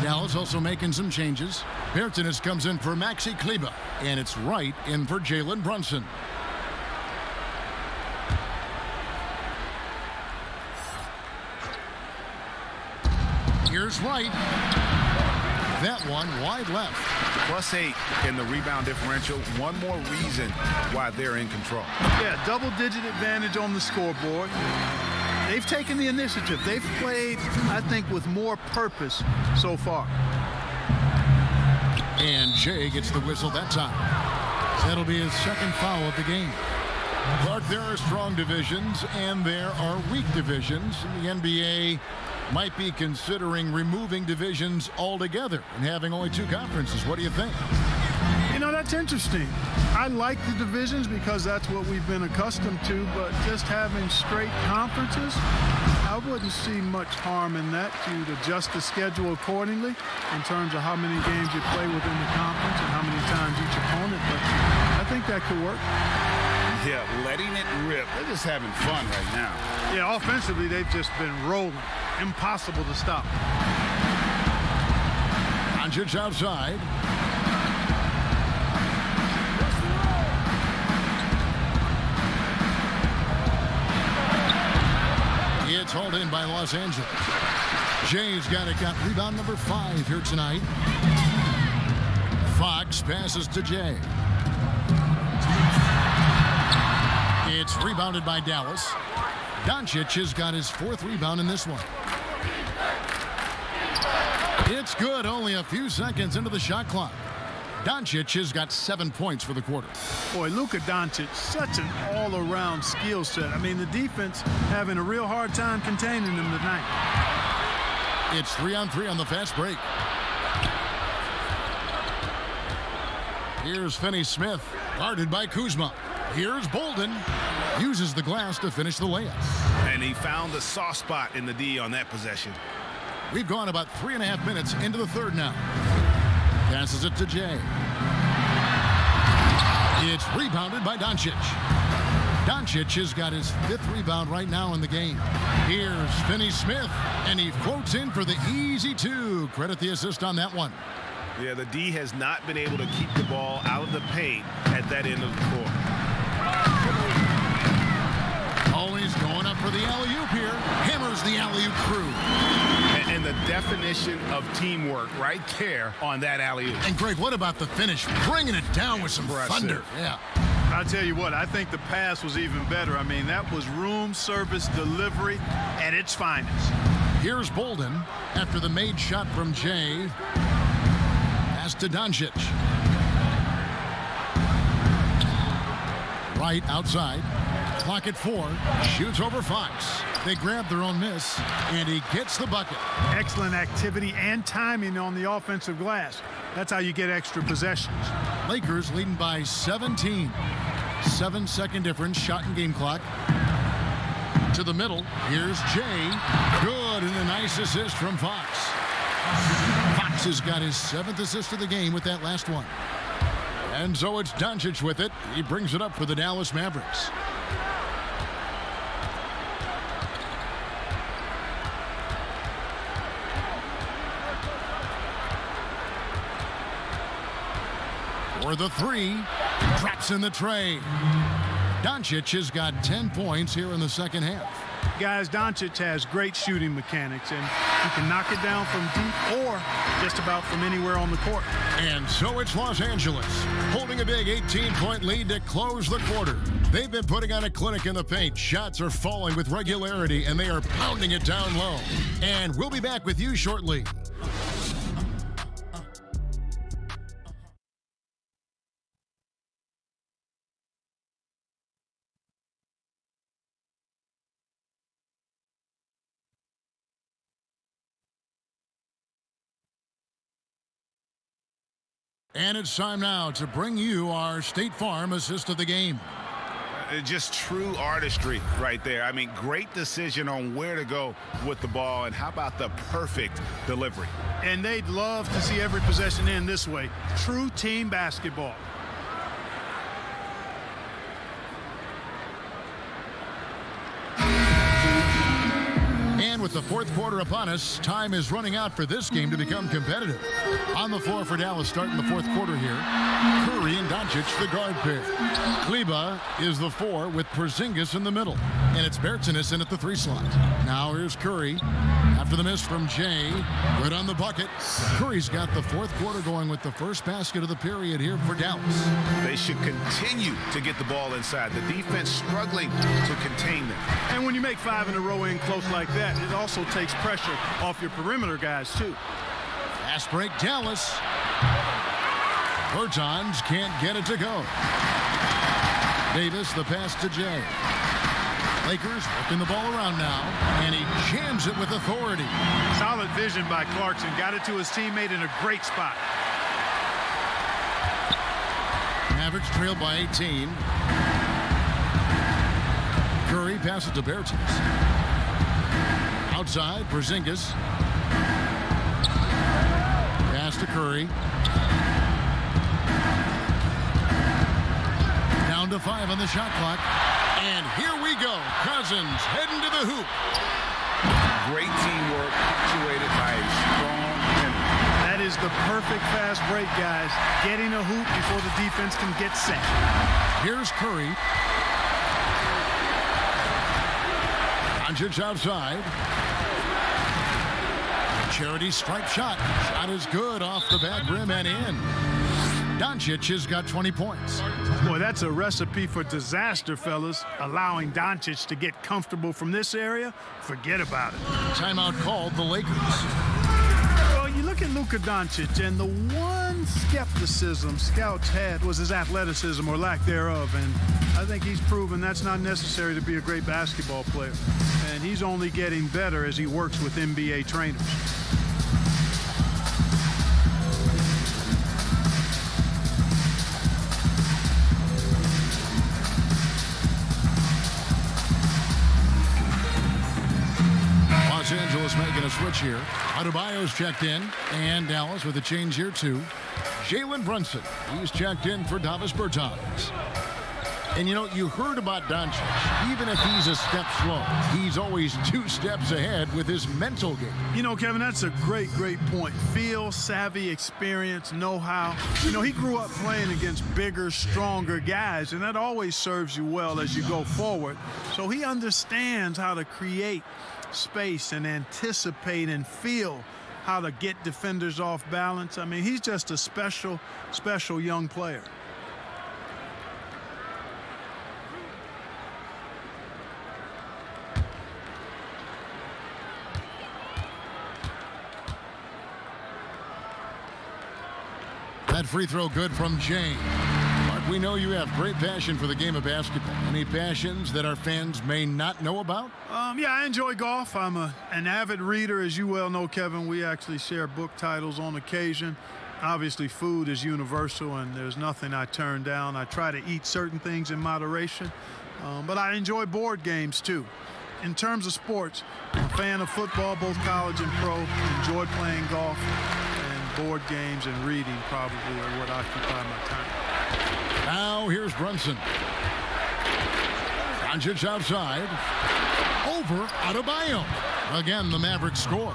Dallas also making some changes. Bertans comes in for Maxi Kleber, and it's Wright in for Jalen Brunson. Here's Wright. That one wide left. +8 in the rebound differential. One more reason why they're in control. Yeah, double-digit advantage on the scoreboard. They've taken the initiative. They've played, I think, with more purpose so far. And Jay gets the whistle that time. That'll be his second foul of the game. Clark, there are strong divisions and there are weak divisions. The NBA might be considering removing divisions altogether and having only 2 conferences. What do you think? You know, that's interesting. I like the divisions because that's what we've been accustomed to, but just having straight conferences, I wouldn't see much harm in that. You'd adjust the schedule accordingly in terms of how many games you play within the conference and how many times each opponent, but I think that could work. Yeah, letting it rip. They're just having fun right now. Yeah, offensively, they've just been rolling. Impossible to stop. Doncic outside. It's hauled in by Los Angeles. Jay's got rebound number 5 here tonight. Fox passes to Jay. It's rebounded by Dallas. Doncic has got his 4th rebound in this one. It's good, only a few seconds into the shot clock. Doncic has got 7 points for the quarter. Boy, Luka Doncic, such an all-around skill set. I mean, the defense having a real hard time containing him tonight. It's 3-on-3 on the fast break. Here's Finney-Smith, guarded by Kuzma. Here's Bolden, uses the glass to finish the layup. And he found the soft spot in the D on that possession. We've gone about 3.5 minutes into the third now. Passes it to Jay. It's rebounded by Doncic. Doncic has got his 5th rebound right now in the game. Here's Finney-Smith, and he floats in for the easy 2. Credit the assist on that one. Yeah, the D has not been able to keep the ball out of the paint at that end of the court. Always going up for the alley-oop here. Hammers the alley-oop crew. And the definition of teamwork right there on that alley-oop. And Greg, what about the finish? Bringing it down with some thunder. Yeah. I'll tell you what, I think the pass was even better. I mean, that was room service delivery at its finest. Here's Bolden after the made shot from Jay. Pass to Doncic. Right outside. Clock at 4. Shoots over Fox. They grab their own miss, and he gets the bucket. Excellent activity and timing on the offensive glass. That's how you get extra possessions. Lakers leading by 17. 7-second difference, shot and game clock. To the middle, here's Jay. Good, and a nice assist from Fox. Fox has got his 7th assist of the game with that last one. And so it's Doncic with it. He brings it up for the Dallas Mavericks. For the 3, drops in the tray. Doncic has got 10 points here in the second half. Guys, Doncic has great shooting mechanics, and he can knock it down from deep or just about from anywhere on the court. And so it's Los Angeles, holding a big 18-point lead to close the quarter. They've been putting on a clinic in the paint. Shots are falling with regularity, and they are pounding it down low. And we'll be back with you shortly. And it's time now to bring you our State Farm assist of the game. Just true artistry right there. I mean, great decision on where to go with the ball, and how about the perfect delivery? And they'd love to see every possession end this way. True team basketball. And with the fourth quarter upon us, time is running out for this game to become competitive. On the floor for Dallas starting the fourth quarter here, Curry and Doncic, the guard pair. Kleba is the 4 with Porzingis in the middle. And it's Bertans in at the 3 slot. Now here's Curry. After the miss from Jay, good on the bucket. Curry's got the fourth quarter going with the first basket of the period here for Dallas. They should continue to get the ball inside. The defense struggling to contain them. And when you make 5 in a row in close like that, it also takes pressure off your perimeter guys, too. Fast break, Dallas. Bertans can't get it to go. Davis, the pass to Jay. Lakers working the ball around now, and he jams it with authority. Solid vision by Clarkson. Got it to his teammate in a great spot. Mavericks trail by 18. Curry passes to Bertans. Outside, Porzingis. Pass to Curry. Down to 5 on the shot clock. And here we go. Cousins heading to the hoop. Great teamwork, punctuated by a strong finish. That is the perfect fast break, guys. Getting a hoop before the defense can get set. Here's Curry. Doncic outside. Charity stripe shot. Shot is good off the back rim and in. Doncic has got 20 points. Boy, that's a recipe for disaster, fellas. Allowing Doncic to get comfortable from this area, forget about it. Timeout called the Lakers. Well, you look at Luka Doncic, and the one skepticism scouts had was his athleticism or lack thereof, and I think he's proven that's not necessary to be a great basketball player. And he's only getting better as he works with NBA trainers. Los Angeles making a switch here. Adebayo's checked in, and Dallas with a change here too. Jalen Brunson, he's checked in for Davis Bertans. And you know, you heard about Doncic. Even if he's a step slow, he's always 2 steps ahead with his mental game. You know, Kevin, that's a great point. Feel, savvy, experience, know-how. You know, he grew up playing against bigger, stronger guys, and that always serves you well as you go forward. So he understands how to create space and anticipate and feel how to get defenders off balance. I mean, he's just a special young player. That free throw good from Jane. Mark, we know you have great passion for the game of basketball. Any passions that our fans may not know about? Yeah, I enjoy golf. I'm an avid reader, as you well know, Kevin. We actually share book titles on occasion. Obviously, food is universal, and there's nothing I turn down. I try to eat certain things in moderation, but I enjoy board games, too. In terms of sports, I'm a fan of football, both college and pro. Enjoy playing golf, and board games and reading probably are what occupy my time. Now here's Brunson. Doncic outside. Over Adebayo. Again, the Mavericks score.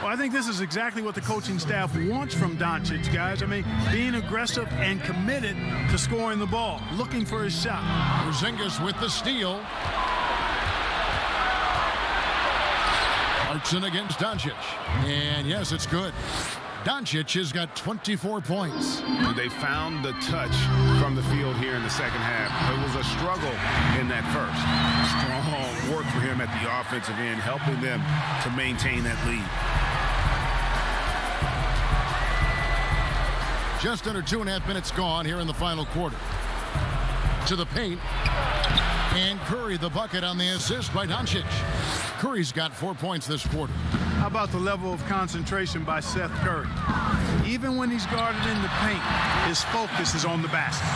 Well, I think this is exactly what the coaching staff wants from Doncic, guys. I mean, being aggressive and committed to scoring the ball, looking for his shot. Porzingis with the steal. Clarkson against Doncic. And yes, it's good. Doncic has got 24 points. They found the touch from the field here in the second half. It was a struggle in that first. Strong work for him at the offensive end, helping them to maintain that lead. Just under 2.5 minutes gone here in the final quarter. To the paint. And Curry the bucket on the assist by Doncic. Curry's got 4 points this quarter. How about the level of concentration by Seth Curry? Even when he's guarded in the paint, his focus is on the basket.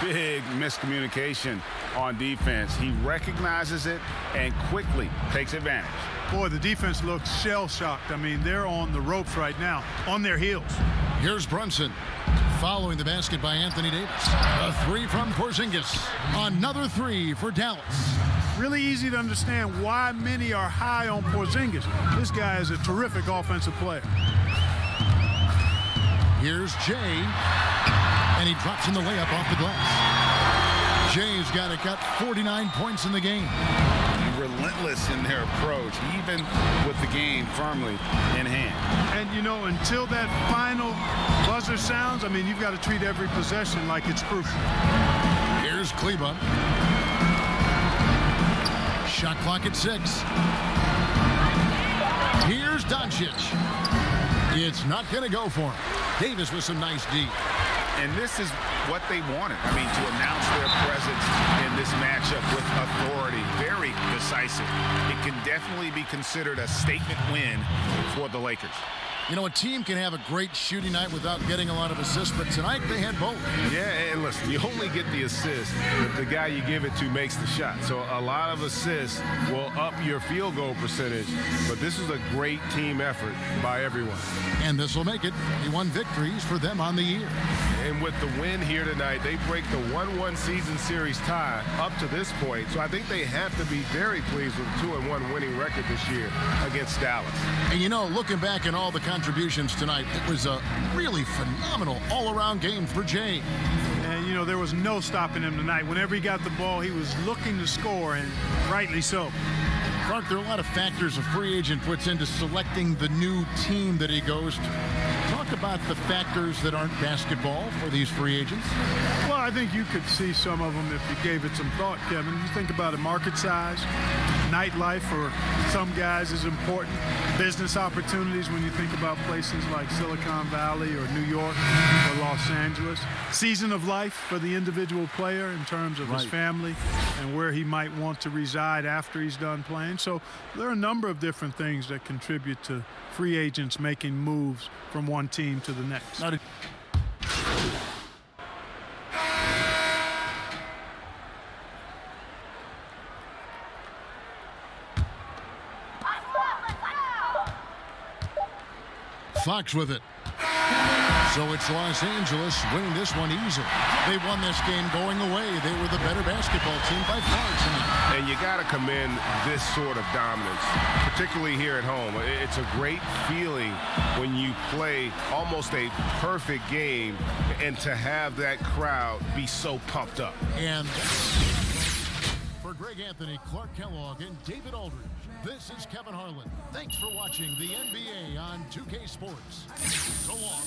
Big miscommunication on defense. He recognizes it and quickly takes advantage. Boy, the defense looks shell-shocked. I mean, they're on the ropes right now, on their heels. Here's Brunson. Following the basket by Anthony Davis. A 3 from Porzingis. Another 3 for Dallas. Really easy to understand why many are high on Porzingis. This guy is a terrific offensive player. Here's Jay. And he drops in the layup off the glass. Jay's got 49 points in the game. Relentless in their approach, even with the game firmly in hand. And, you know, until that final buzzer sounds, I mean, you've got to treat every possession like it's crucial. Here's Kleba. Shot clock at 6. Here's Doncic. It's not going to go for him. Davis with some nice D. And this is what they wanted. I mean, to announce their presence in this matchup with authority, very decisive. It can definitely be considered a statement win for the Lakers. You know, a team can have a great shooting night without getting a lot of assists, but tonight they had both. Yeah, and listen, you only get the assist if the guy you give it to makes the shot. So a lot of assists will up your field goal percentage, but this is a great team effort by everyone. And this will make it 21 victories for them on the year. And with the win here tonight, they break the 1-1 season series tie up to this point. So I think they have to be very pleased with the 2-1 winning record this year against Dallas. And you know, looking back at all the contributions tonight, it was a really phenomenal all-around game for Jay. And, you know, there was no stopping him tonight. Whenever he got the ball, he was looking to score, and rightly so. Clark, there are a lot of factors a free agent puts into selecting the new team that he goes to. Talk about the factors that aren't basketball for these free agents. Well, I think you could see some of them if you gave it some thought, Kevin. You think about it, market size, nightlife for some guys is important. Business opportunities when you think about places like Silicon Valley or New York or Los Angeles. Season of life for the individual player in terms of his family and where he might want to reside after he's done playing. So there are a number of different things that contribute to free agents making moves from one team to the next. Fox with it. So it's Los Angeles winning this one easily. They won this game going away. They were the better basketball team by far tonight. And you got to commend this sort of dominance, particularly here at home. It's a great feeling when you play almost a perfect game and to have that crowd be so pumped up. And for Greg Anthony, Clark Kellogg, and David Aldridge, this is Kevin Harlan. Thanks for watching the NBA on 2K Sports. So long.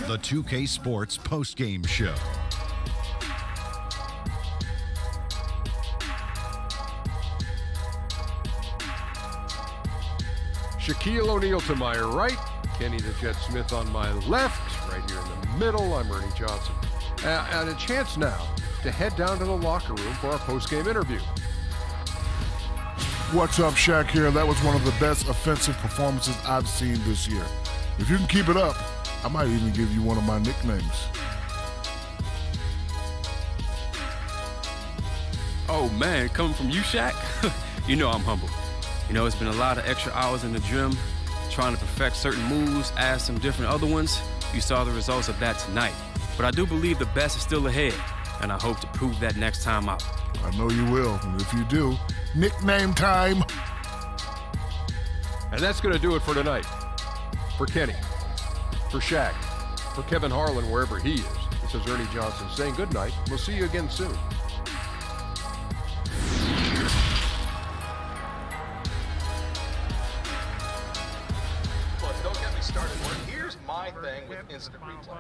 The 2K Sports postgame show. Shaquille O'Neal to my right, Kenny the Jet Smith on my left, right here in the middle, I'm Ernie Johnson. And a chance now to head down to the locker room for our postgame interview. What's up, Shaq here. That was one of the best offensive performances I've seen this year. If you can keep it up, I might even give you one of my nicknames. Oh man, coming from you, Shaq? You know I'm humble. You know, it's been a lot of extra hours in the gym, trying to perfect certain moves, add some different other ones. You saw the results of that tonight. But I do believe the best is still ahead, and I hope to prove that next time out. I know you will, and if you do, nickname time. And that's going to do it for tonight. For Kenny, for Shaq, for Kevin Harlan, wherever he is. This is Ernie Johnson saying good night. We'll see you again soon. Look, don't get me started. Here's my thing with instant replay.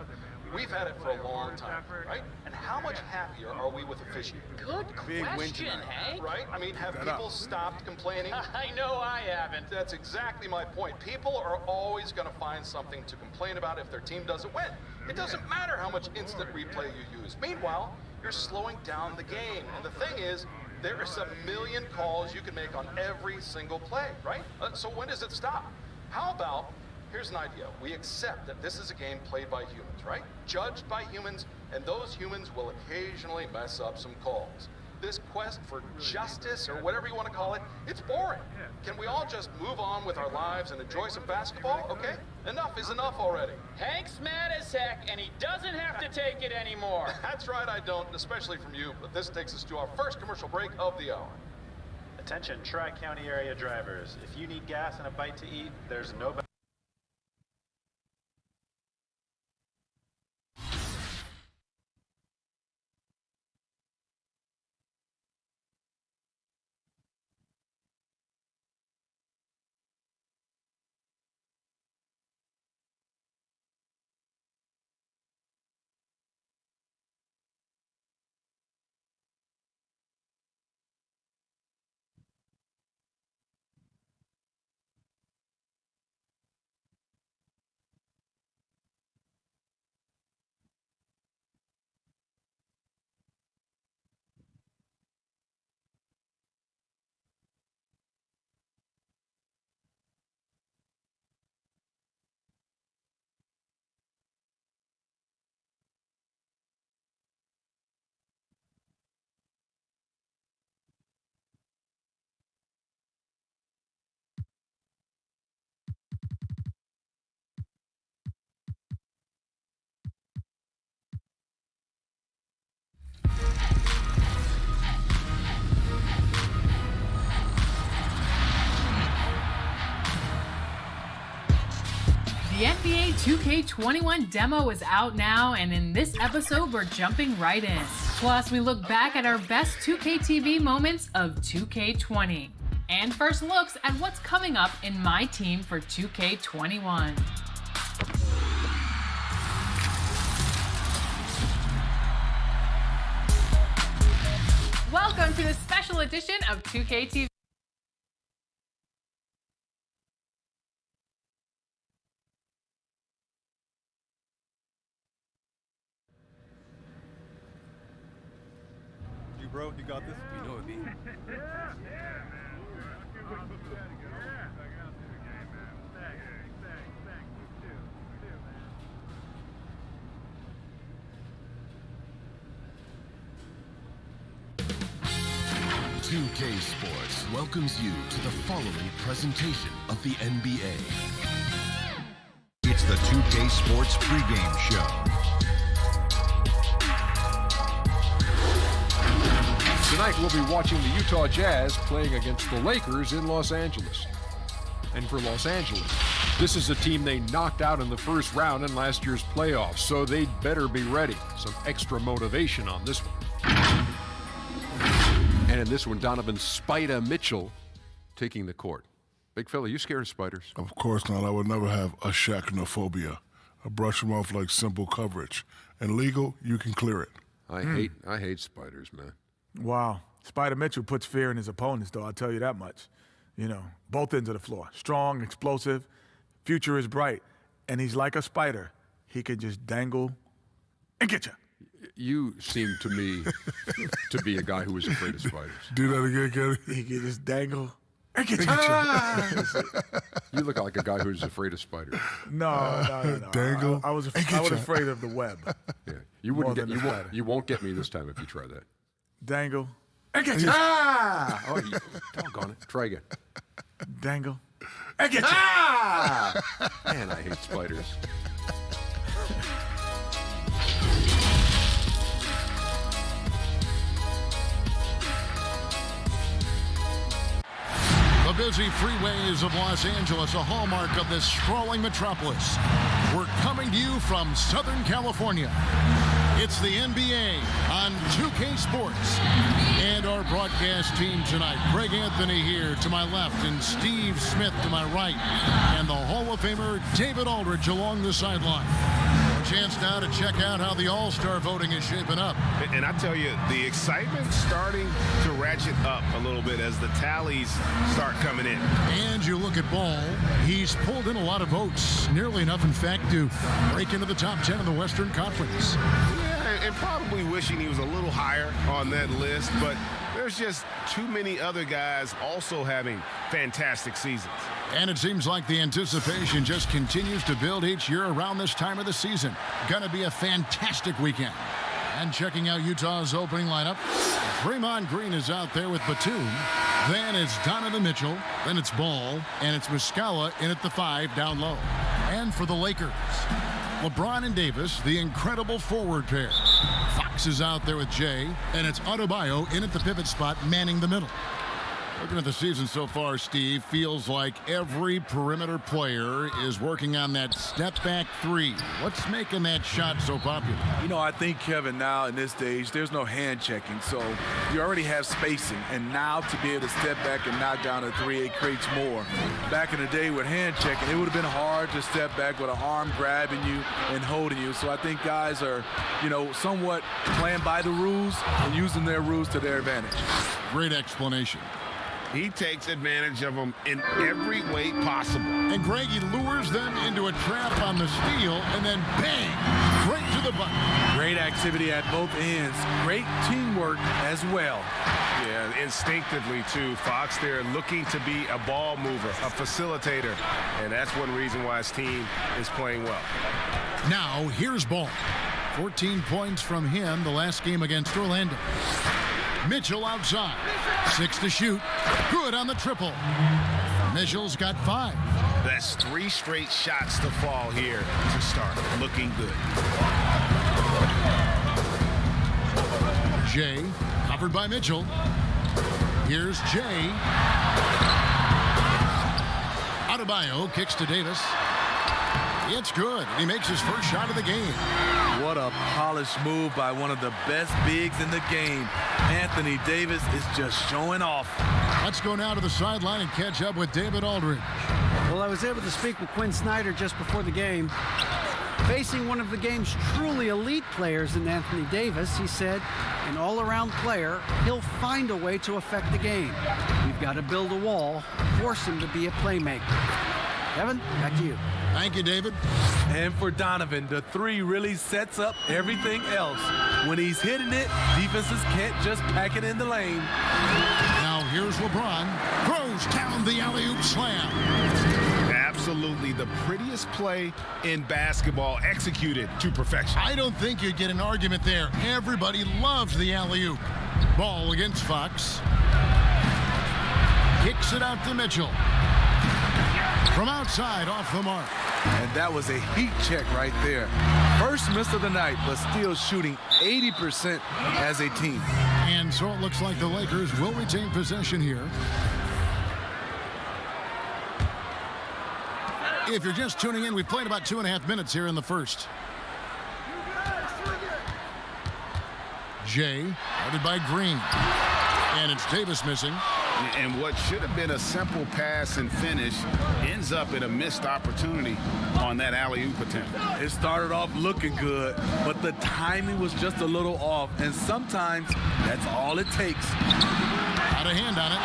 We've had it for a long time, right? And how much happier are we with officiating? Good question, Hank. Right? I mean, have people stopped complaining? I know I haven't. That's exactly my point. People are always going to find something to complain about if their team doesn't win. It doesn't matter how much instant replay you use. Meanwhile, you're slowing down the game. And the thing is, there is a million calls you can make on every single play, right? So when does it stop? How about Here's an idea. We accept that this is a game played by humans, right? Judged by humans, and those humans will occasionally mess up some calls. This quest for justice, or whatever you want to call it, it's boring. Can we all just move on with our lives and enjoy some basketball, okay? Enough is enough already. Hank's mad as heck, and he doesn't have to take it anymore. That's right, I don't, especially from you, but this takes us to our first commercial break of the hour. Attention, Tri-County area drivers. If you need gas and a bite to eat, there's no better. The NBA 2K21 demo is out now, and in this episode, we're jumping right in. Plus, we look back at our best 2K TV moments of 2K20, and first looks at what's coming up in my team for 2K21. Welcome to the special edition of 2K TV. Bro, you got this? You know it, B. K Sports welcomes you to the following presentation of the NBA. It's the 2K Sports pregame show. Tonight we'll be watching the Utah Jazz playing against the Lakers in Los Angeles. And for Los Angeles, this is a team they knocked out in the first round in last year's playoffs, so they'd better be ready. Some extra motivation on this one. And in this one, Donovan Spider Mitchell taking the court. Big fella, you scared of spiders? Of course not. I would never have a arachnophobia. I brush them off like simple coverage. And legal, you can clear it. I hate spiders, man. Wow. Spider Mitchell puts fear in his opponents, though, I'll tell you that much. You know, both ends of the floor. Strong, explosive, future is bright. And he's like a spider. He can just dangle and get you. You seem to me to be a guy who is afraid of spiders. Do that again, Kenny. He can just dangle and get you. You look like a guy who's afraid of spiders. No. Dangle. I was afraid of the web. Yeah. You won't get me this time if you try that. Dangle and get you. Oh, you doggone it. Try again. Dangle and get you. Man, I hate spiders. The busy freeways of Los Angeles, a hallmark of this sprawling metropolis. We're coming to you from Southern California. It's the NBA on 2K Sports. And our broadcast team tonight, Greg Anthony here to my left and Steve Smith to my right. And the Hall of Famer David Aldridge along the sideline. A chance now to check out how the All-Star voting is shaping up. And I tell you, the excitement's starting to ratchet up a little bit as the tallies start coming in. And you look at Ball, he's pulled in a lot of votes, nearly enough, in fact, to break into the top 10 in the Western Conference. Yeah, and probably wishing he was a little higher on that list, but there's just too many other guys also having fantastic seasons. And it seems like the anticipation just continues to build each year around this time of the season. Gonna be a fantastic weekend. And checking out Utah's opening lineup, Draymond Green is out there with Batum. Then it's Donovan Mitchell. Then it's Ball. And it's Muscala in at the 5 down low. And for the Lakers, LeBron and Davis, the incredible forward pair. Fox is out there with Jay. And it's Adebayo in at the pivot spot, manning the middle. Looking at the season so far, Steve, feels like every perimeter player is working on that step-back 3. What's making that shot so popular? You know, I think, Kevin, now in this stage, there's no hand checking, so you already have spacing, and now to be able to step back and knock down a 3, it creates more. Back in the day with hand checking, it would have been hard to step back with an arm grabbing you and holding you, so I think guys are, you know, somewhat playing by the rules and using their rules to their advantage. Great explanation. He takes advantage of them in every way possible. And Greg, he lures them into a trap on the steal, and then bang, right to the bucket. Great activity at both ends. Great teamwork as well. Yeah, instinctively too, Fox. They're looking to be a ball mover, a facilitator, and that's one reason why his team is playing well. Now, here's Ball. 14 points from him the last game against Orlando. Mitchell outside. 6 to shoot. Good on the triple. Mitchell's got 5. That's 3 straight shots to fall here to start. Looking good. Jay, covered by Mitchell. Here's Jay. Adebayo kicks to Davis. It's good. He makes his first shot of the game. What a polished move by one of the best bigs in the game. Anthony Davis is just showing off. Let's go now to the sideline and catch up with David Aldridge. Well, I was able to speak with Quinn Snyder just before the game. Facing one of the game's truly elite players in Anthony Davis, he said, an all-around player, he'll find a way to affect the game. We've got to build a wall, force him to be a playmaker. Kevin, back to you. Thank you, David. And for Donovan, the 3 really sets up everything else. When he's hitting it, defenses can't just pack it in the lane. Now here's LeBron. Throws down the alley-oop slam. Absolutely the prettiest play in basketball, executed to perfection. I don't think you'd get an argument there. Everybody loves the alley-oop. Ball against Fox. Kicks it out to Mitchell. From outside, off the mark. And that was a heat check right there. First miss of the night, but still shooting 80% as a team. And so it looks like the Lakers will retain possession here. If you're just tuning in, we've played about 2.5 minutes here in the first. Jay, guarded by Green. And it's Davis missing. And what should have been a simple pass and finish ends up in a missed opportunity on that alley-oop attempt. It started off looking good, but the timing was just a little off, and sometimes that's all it takes. Got a hand on it.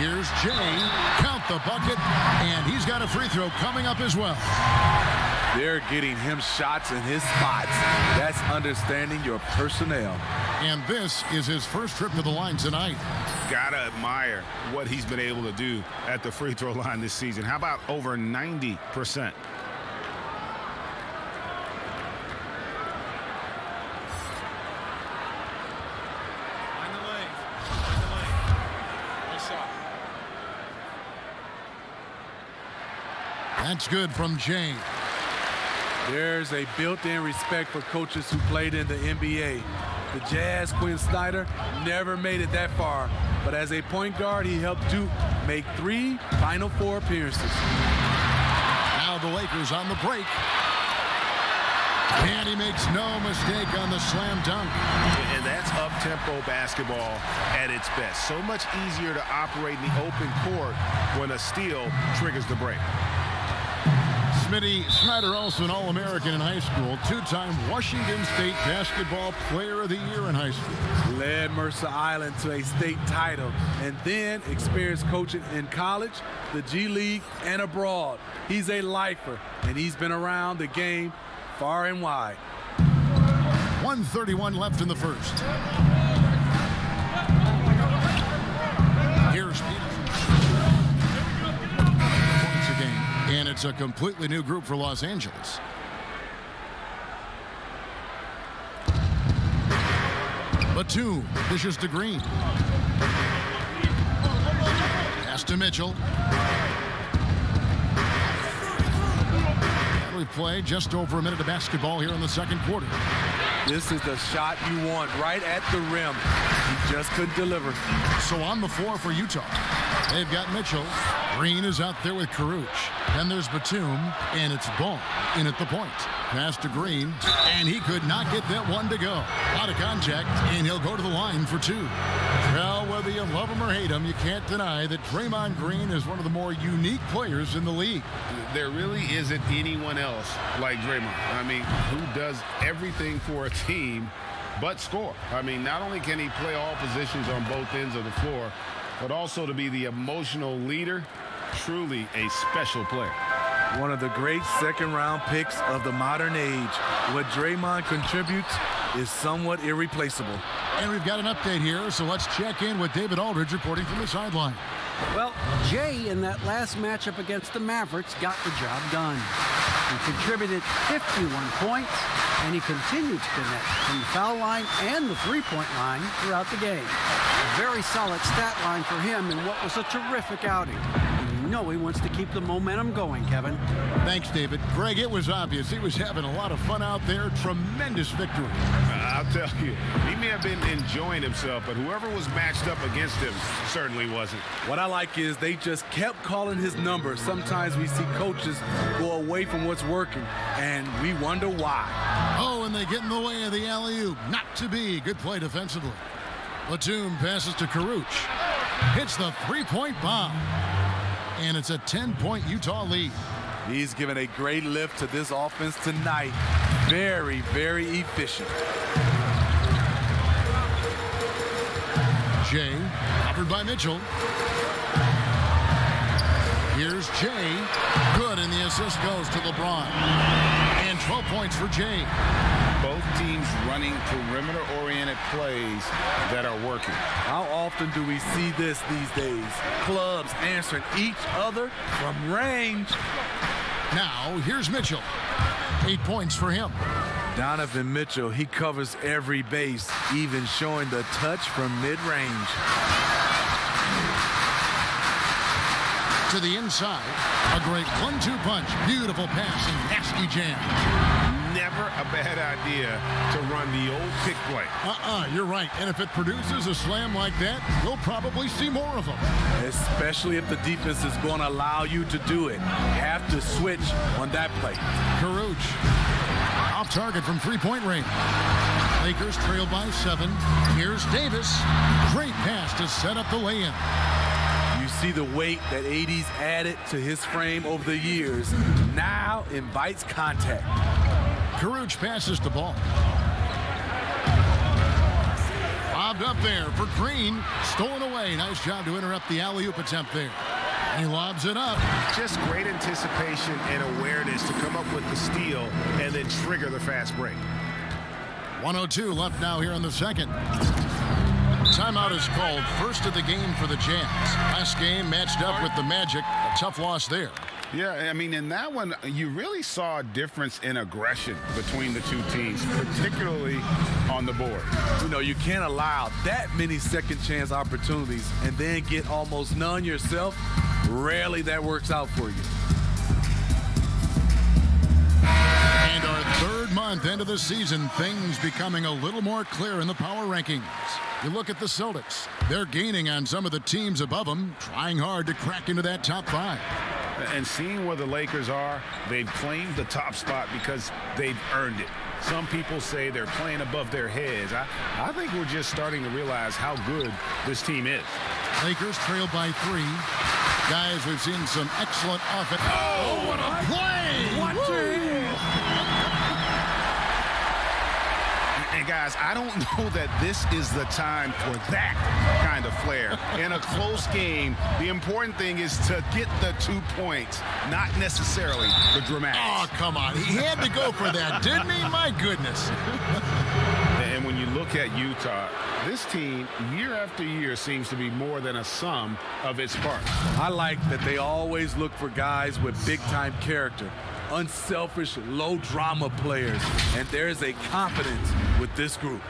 Here's Jay. Count the bucket, and he's got a free throw coming up as well. They're getting him shots in his spots. That's understanding your personnel. And this is his first trip to the line tonight. Gotta admire what he's been able to do at the free throw line this season. How about over 90%? That's good from Jay. There's a built-in respect for coaches who played in the NBA. The Jazz, Quinn Snyder, never made it that far. But as a point guard, he helped Duke make 3 Final Four appearances. Now the Lakers on the break. And he makes no mistake on the slam dunk. And that's up-tempo basketball at its best. So much easier to operate in the open court when a steal triggers the break. Smitty Snyder, also an All-American in high school, 2-time Washington State Basketball Player of the Year in high school. Led Mercer Island to a state title, and then experienced coaching in college, the G League, and abroad. He's a lifer, and he's been around the game far and wide. 1:31 left in the first. it's a completely new group for Los Angeles. Batum dishes to Green. Pass to Mitchell. We play just over a minute of basketball here in the second quarter. This is the shot you want right at the rim. He just couldn't deliver. So on the floor for Utah, they've got Mitchell. Green is out there with Caruch. Then there's Batum, and it's Ball in at the point. Pass to Green, and he could not get that one to go. Out of contact, and he'll go to the line for two. Well, whether you love him or hate him, you can't deny that Draymond Green is one of the more unique players in the league. There really isn't anyone else like Draymond. I mean, who does everything for a team but score. I mean, not only can he play all positions on both ends of the floor, but also to be the emotional leader. Truly a special player. One of the great second-round picks of the modern age. What Draymond contributes is somewhat irreplaceable. And we've got an update here, so let's check in with David Aldridge reporting from the sideline. Well, Jay in that last matchup against the Mavericks got the job done. He contributed 51 points, and he continued to connect from the foul line and the three-point line throughout the game. A very solid stat line for him in what was a terrific outing. You know he wants to keep the momentum going, Kevin. Thanks, David. Greg, it was obvious he was having a lot of fun out there. Tremendous victory. I'll tell you, he may have been enjoying himself, but whoever was matched up against him certainly wasn't. What I like is they just kept calling his number. Sometimes we see coaches go away from what's working, and we wonder why. Oh, and they get in the way of the alley-oop. Not to be. Good play defensively. Batum passes to Caruch. Hits the three-point bomb. And it's a 10-point Utah lead. He's given a great lift to this offense tonight. Very, very efficient. Jay, covered by Mitchell. Here's Jay. Good, and the assist goes to LeBron. And 12 points for Jay. Both teams running perimeter-oriented plays that are working. How often do we see this these days? Clubs answering each other from range. Now, here's Mitchell. 8 points for him. Donovan Mitchell, he covers every base, even showing the touch from mid-range. To the inside, a great 1-2 punch. Beautiful pass and nasty jam. Never a bad idea to run the old pick play. You're right. And if it produces a slam like that, you'll probably see more of them. Especially if the defense is going to allow you to do it. You have to switch on that play. Caruch, off target from three-point range. Lakers trail by 7. Here's Davis. Great pass to set up the lay-in. You see the weight that AD's added to his frame over the years. Now invites contact. Caruch passes the ball. Lobbed up there for Green. Stolen away. Nice job to interrupt the alley-oop attempt there. He lobs it up. Just great anticipation and awareness to come up with the steal and then trigger the fast break. 1:02 left now here in the second. Timeout is called. First of the game for the Jazz. Last game matched up with the Magic. A tough loss there. Yeah, I mean, in that one, you really saw a difference in aggression between the two teams, particularly on the board. You know, you can't allow that many second chance opportunities and then get almost none yourself. Rarely that works out for you. And our third month into the season, things becoming a little more clear in the power rankings. You look at the Celtics. They're gaining on some of the teams above them, trying hard to crack into that top 5. And seeing where the Lakers are, they've claimed the top spot because they've earned it. Some people say they're playing above their heads. I think we're just starting to realize how good this team is. Lakers trail by 3. Guys, we've seen some excellent offense. Oh, what a play! Watch it! And guys, I don't know that this is the time for that kind of flair. In a close game, the important thing is to get the 2 points, not necessarily the dramatics. Oh, come on. He had to go for that, didn't he? My goodness. And when you look look at Utah, this team, year after year, seems to be more than a sum of its parts. I like that they always look for guys with big-time character, unselfish, low-drama players, and there is a confidence with this group.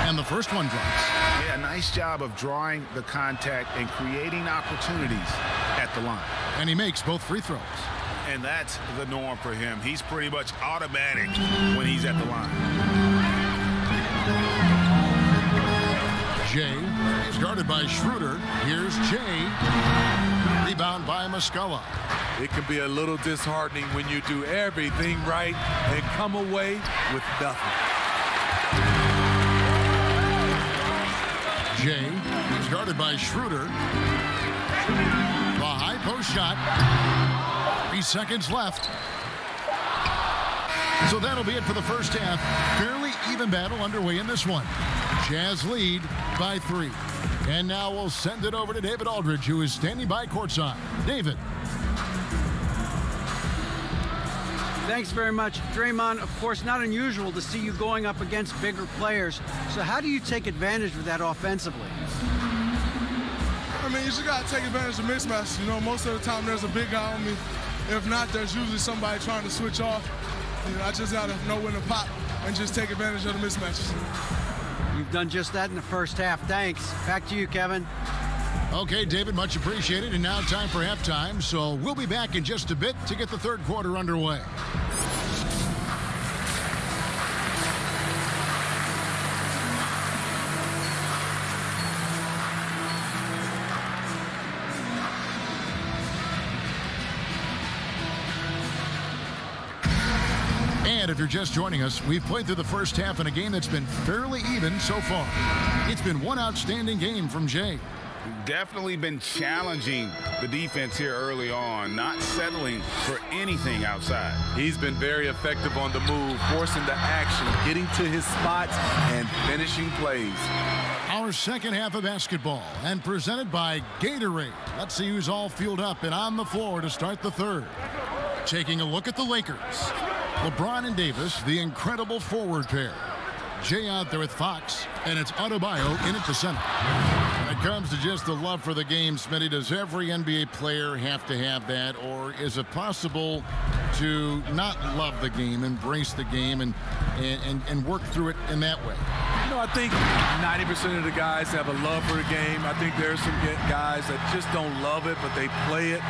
And the first one drops. Yeah, nice job of drawing the contact and creating opportunities at the line. And he makes both free throws. And that's the norm for him. He's pretty much automatic when he's at the line. Jay is guarded by Schroeder. Here's Jay. Rebound by Muscala. It can be a little disheartening when you do everything right and come away with nothing. Jay is guarded by Schroeder. The high post shot. 3 seconds left. So that'll be it for the first half. Fairly even battle underway in this one. Jazz lead by 3. And now we'll send it over to David Aldridge, who is standing by courtside. David. Thanks very much. Draymond, of course, not unusual to see you going up against bigger players. So how do you take advantage of that offensively? I mean, you just got to take advantage of mismatches. You know, most of the time there's a big guy on me. If not, there's usually somebody trying to switch off. You know, I just got to know when to pop and just take advantage of the mismatches. You've done just that in the first half. Thanks. Back to you, Kevin. Okay, David, much appreciated. And now time for halftime. So we'll be back in just a bit to get the third quarter underway. And if you're just joining us, we've played through the first half in a game that's been fairly even so far. It's been one outstanding game from Jay. Definitely been challenging the defense here early on, not settling for anything outside. He's been very effective on the move, forcing the action, getting to his spots, and finishing plays. Our second half of basketball, and presented by Gatorade. Let's see who's all fueled up and on the floor to start the third. Taking a look at the Lakers. LeBron and Davis, the incredible forward pair. Jay out there with Fox, and it's Adebayo in at the center. When it comes to just the love for the game, Smitty, does every NBA player have to have that, or is it possible to not love the game, embrace the game, and work through it in that way? No, I think 90% of the guys have a love for the game. I think there's some guys that just don't love it, but they play it.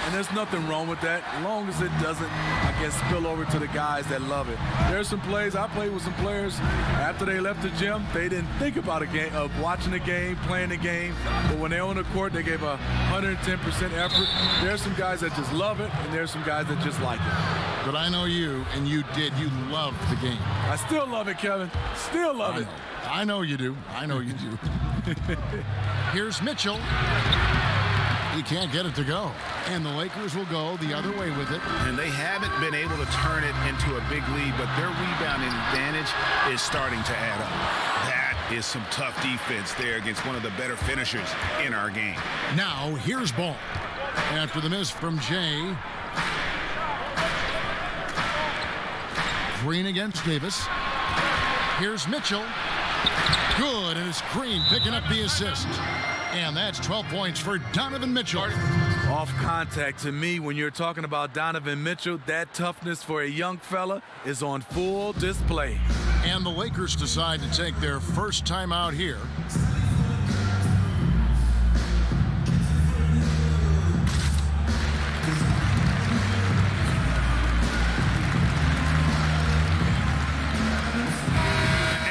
And there's nothing wrong with that, as long as it doesn't, I guess, spill over to the guys that love it. There's some plays, I played with some players, after they left the gym, they didn't think about a game, of watching the game, playing the game, but when they're on the court, they gave 110% effort. There's some guys that just love it, and there's some guys that just like it. But I know you, and you loved the game. I still love it, Kevin, still love it. I know you do, I know you do. Here's Mitchell. He can't get it to go. And the Lakers will go the other way with it. And they haven't been able to turn it into a big lead, but their rebounding advantage is starting to add up. That is some tough defense there against one of the better finishers in our game. Now, here's Ball. After the miss from Jay. Green against Davis. Here's Mitchell. Good, and it's Green picking up the assist. And that's 12 points for Donovan Mitchell. Off contact, to me, when you're talking about Donovan Mitchell, that toughness for a young fella is on full display. And the Lakers decide to take their first time out here.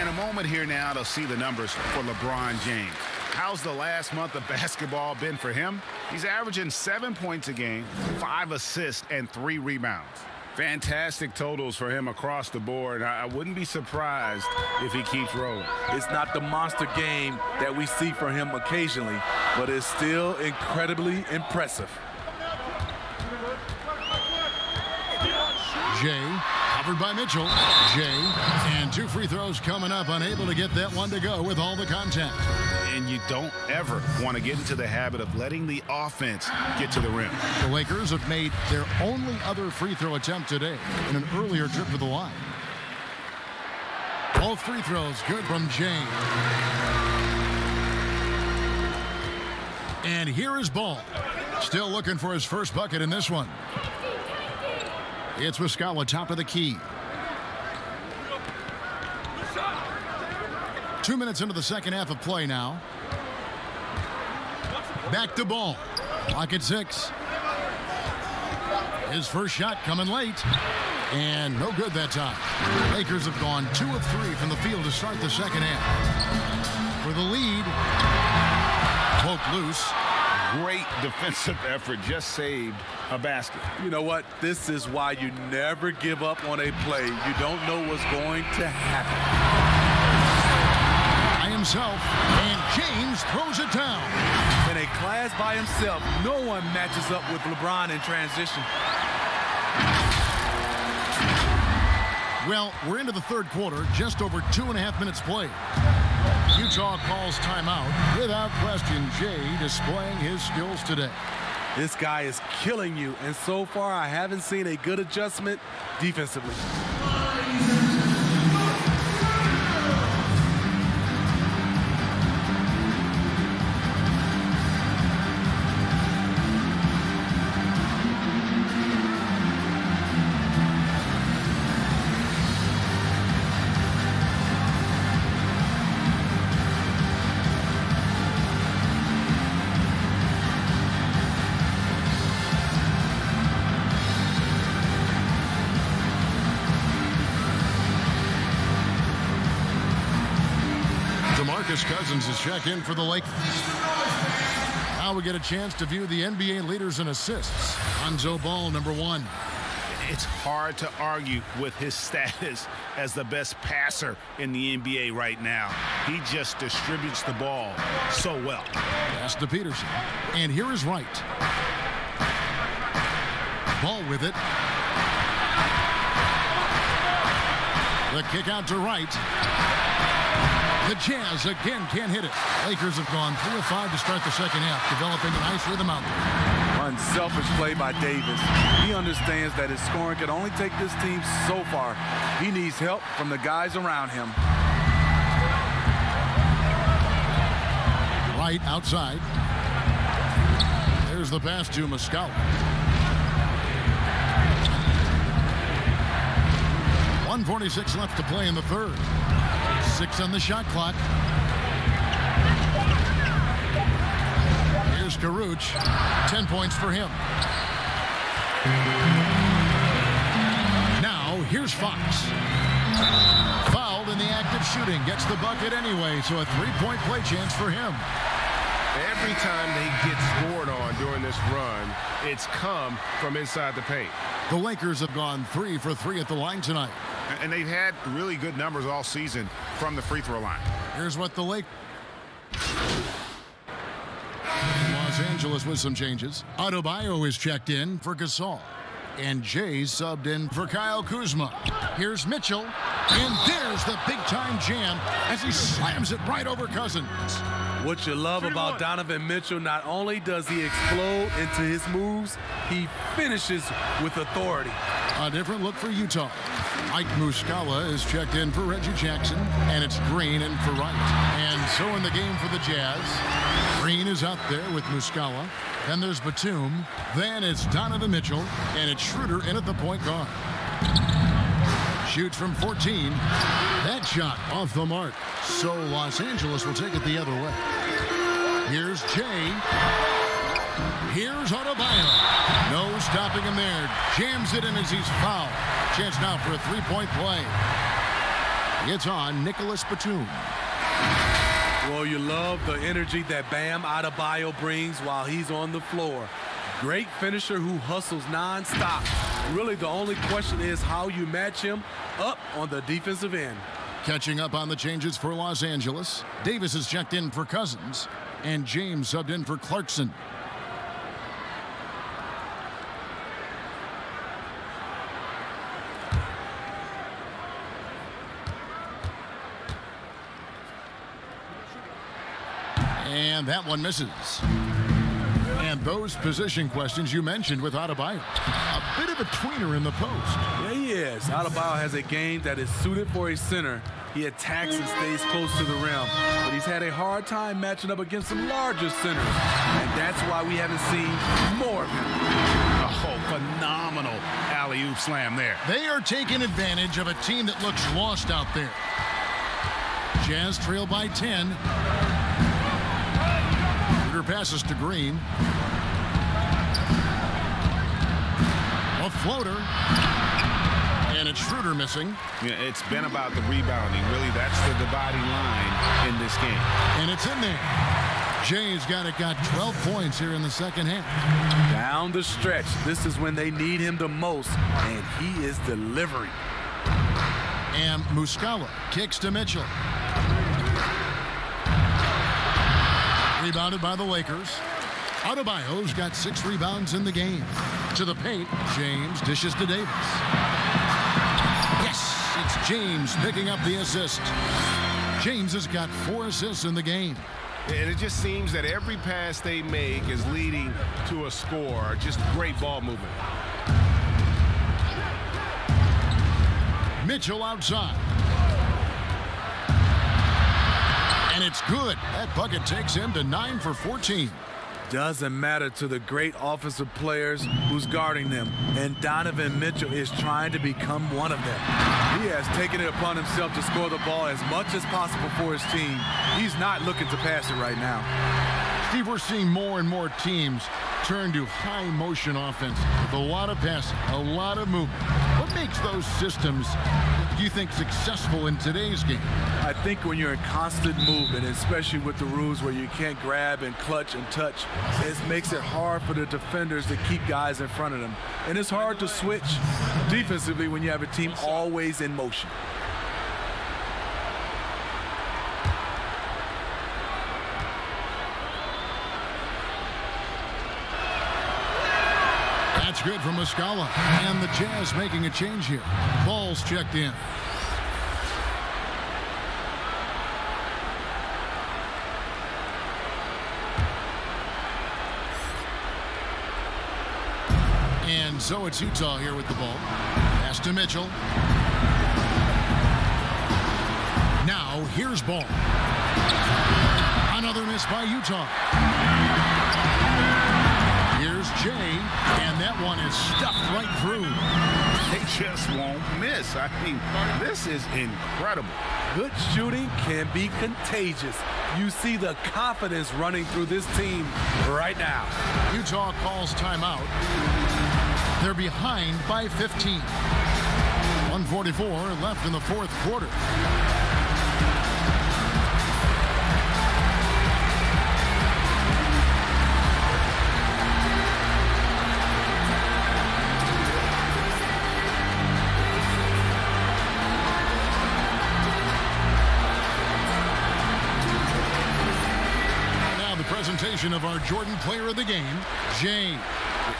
In a moment here now, they'll see the numbers for LeBron James. How's the last month of basketball been for him? He's averaging 7 points a game, 5 assists, and 3 rebounds. Fantastic totals for him across the board. I wouldn't be surprised if he keeps rolling. It's not the monster game that we see from him occasionally, but it's still incredibly impressive. Jay, covered by Mitchell. Jay, and 2 free throws coming up, unable to get that one to go with all the contact. And and you don't ever want to get into the habit of letting the offense get to the rim. The Lakers have made their only other free throw attempt today in an earlier trip to the line. Both free throws good from James. And here is Ball. Still looking for his first bucket in this one. It's Muscala, top of the key. 2 minutes into the second half of play now. Back to Ball. Clock at 6. His first shot coming late. And no good that time. The Lakers have gone 2 of 3 from the field to start the second half. For the lead. Poked loose. Great defensive effort, just saved a basket. You know what? This is why you never give up on a play. You don't know what's going to happen. By himself, and James throws it down. In a class by himself, no one matches up with LeBron in transition. Well, we're into the third quarter, just over 2.5 minutes played. Utah calls timeout. Without question, Jay displaying his skills today. This guy is killing you, and so far I haven't seen a good adjustment defensively. DeMarcus Cousins is checked in for the Lakers. Now we get a chance to view the NBA leaders in assists. Lonzo Ball, number 1. It's hard to argue with his status as the best passer in the NBA right now. He just distributes the ball so well. Pass to Peterson. And here is Wright. Ball with it. The kick out to Wright. The Jazz again can't hit it. Lakers have gone 3 of 5 to start the second half, developing a nice rhythm out there. Unselfish play by Davis. He understands that his scoring can only take this team so far. He needs help from the guys around him. Right outside. There's the pass to Muscala. 1:46 left to play in the third. 6 on the shot clock. Here's Karuch. 10 points for him. Now, here's Fox. Fouled in the act of shooting. Gets the bucket anyway, so a 3-point play chance for him. Every time they get scored on during this run, it's come from inside the paint. The Lakers have gone 3 for 3 at the line tonight. And they've had really good numbers all season from the free throw line. Here's what the Lakers. Los Angeles with some changes. Adebayo is checked in for Gasol. And Jay subbed in for Kyle Kuzma. Here's Mitchell. And there's the big-time jam as he slams it right over Cousins. What you love about Donovan Mitchell, not only does he explode into his moves, he finishes with authority. A different look for Utah. Mike Muscala is checked in for Reggie Jackson, and it's Green in for Wright. And so in the game for the Jazz, Green is out there with Muscala. Then there's Batum. Then it's Donovan Mitchell, and it's Schroeder in at the point guard. Shoots from 14. That shot off the mark. So Los Angeles will take it the other way. Here's Jay. Here's Adebayo. No stopping him there. Jams it in as he's fouled. Chance now for a 3-point play. It's on Nicholas Batum. Well, you love the energy that Bam Adebayo brings while he's on the floor. Great finisher who hustles nonstop. Really, the only question is how you match him up on the defensive end. Catching up on the changes for Los Angeles. Davis is checked in for Cousins, and James subbed in for Clarkson. And that one misses. And those position questions you mentioned with Adebayo. A bit of a tweener in the post. Yeah, he is. Adebayo has a game that is suited for a center. He attacks and stays close to the rim. But he's had a hard time matching up against some larger centers. And that's why we haven't seen more of him. Oh, phenomenal alley-oop slam there. They are taking advantage of a team that looks lost out there. Jazz trail by 10. Schroeder passes to Green. A floater. And it's Schroeder missing. Yeah, it's been about the rebounding. Really, that's the dividing line in this game. And it's in there. Jay's got 12 points here in the second half. Down the stretch, this is when they need him the most, and he is delivering. And Muscala kicks to Mitchell. Rebounded by the Lakers. Adebayo's got 6 rebounds in the game. To the paint, James dishes to Davis. Yes, it's James picking up the assist. James has got 4 assists in the game. And it just seems that every pass they make is leading to a score. Just great ball movement. Mitchell outside. And it's good. That bucket takes him to 9 for 14. Doesn't matter to the great offensive players who's guarding them. And Donovan Mitchell is trying to become one of them. He has taken it upon himself to score the ball as much as possible for his team. He's not looking to pass it right now. Steve, we're seeing more and more teams turn to high motion offense with a lot of passing, a lot of movement. What makes those systems, do you think, successful in today's game? I think when you're in constant movement, especially with the rules where you can't grab and clutch and touch, it makes it hard for the defenders to keep guys in front of them. And it's hard to switch defensively when you have a team always in motion. That's good from Muscala. And the Jazz making a change here. Ball's checked in. And so it's Utah here with the ball. Pass to Mitchell. Now here's Ball. Another miss by Utah. Here's Jay, and that one is stuffed right through. They just won't miss. I mean, this is incredible. Good shooting can be contagious. You see the confidence running through this team right now. Utah calls timeout. They're behind by 15. 1:44 left in the fourth quarter. Presentation of our Jordan Player of the Game, Jay.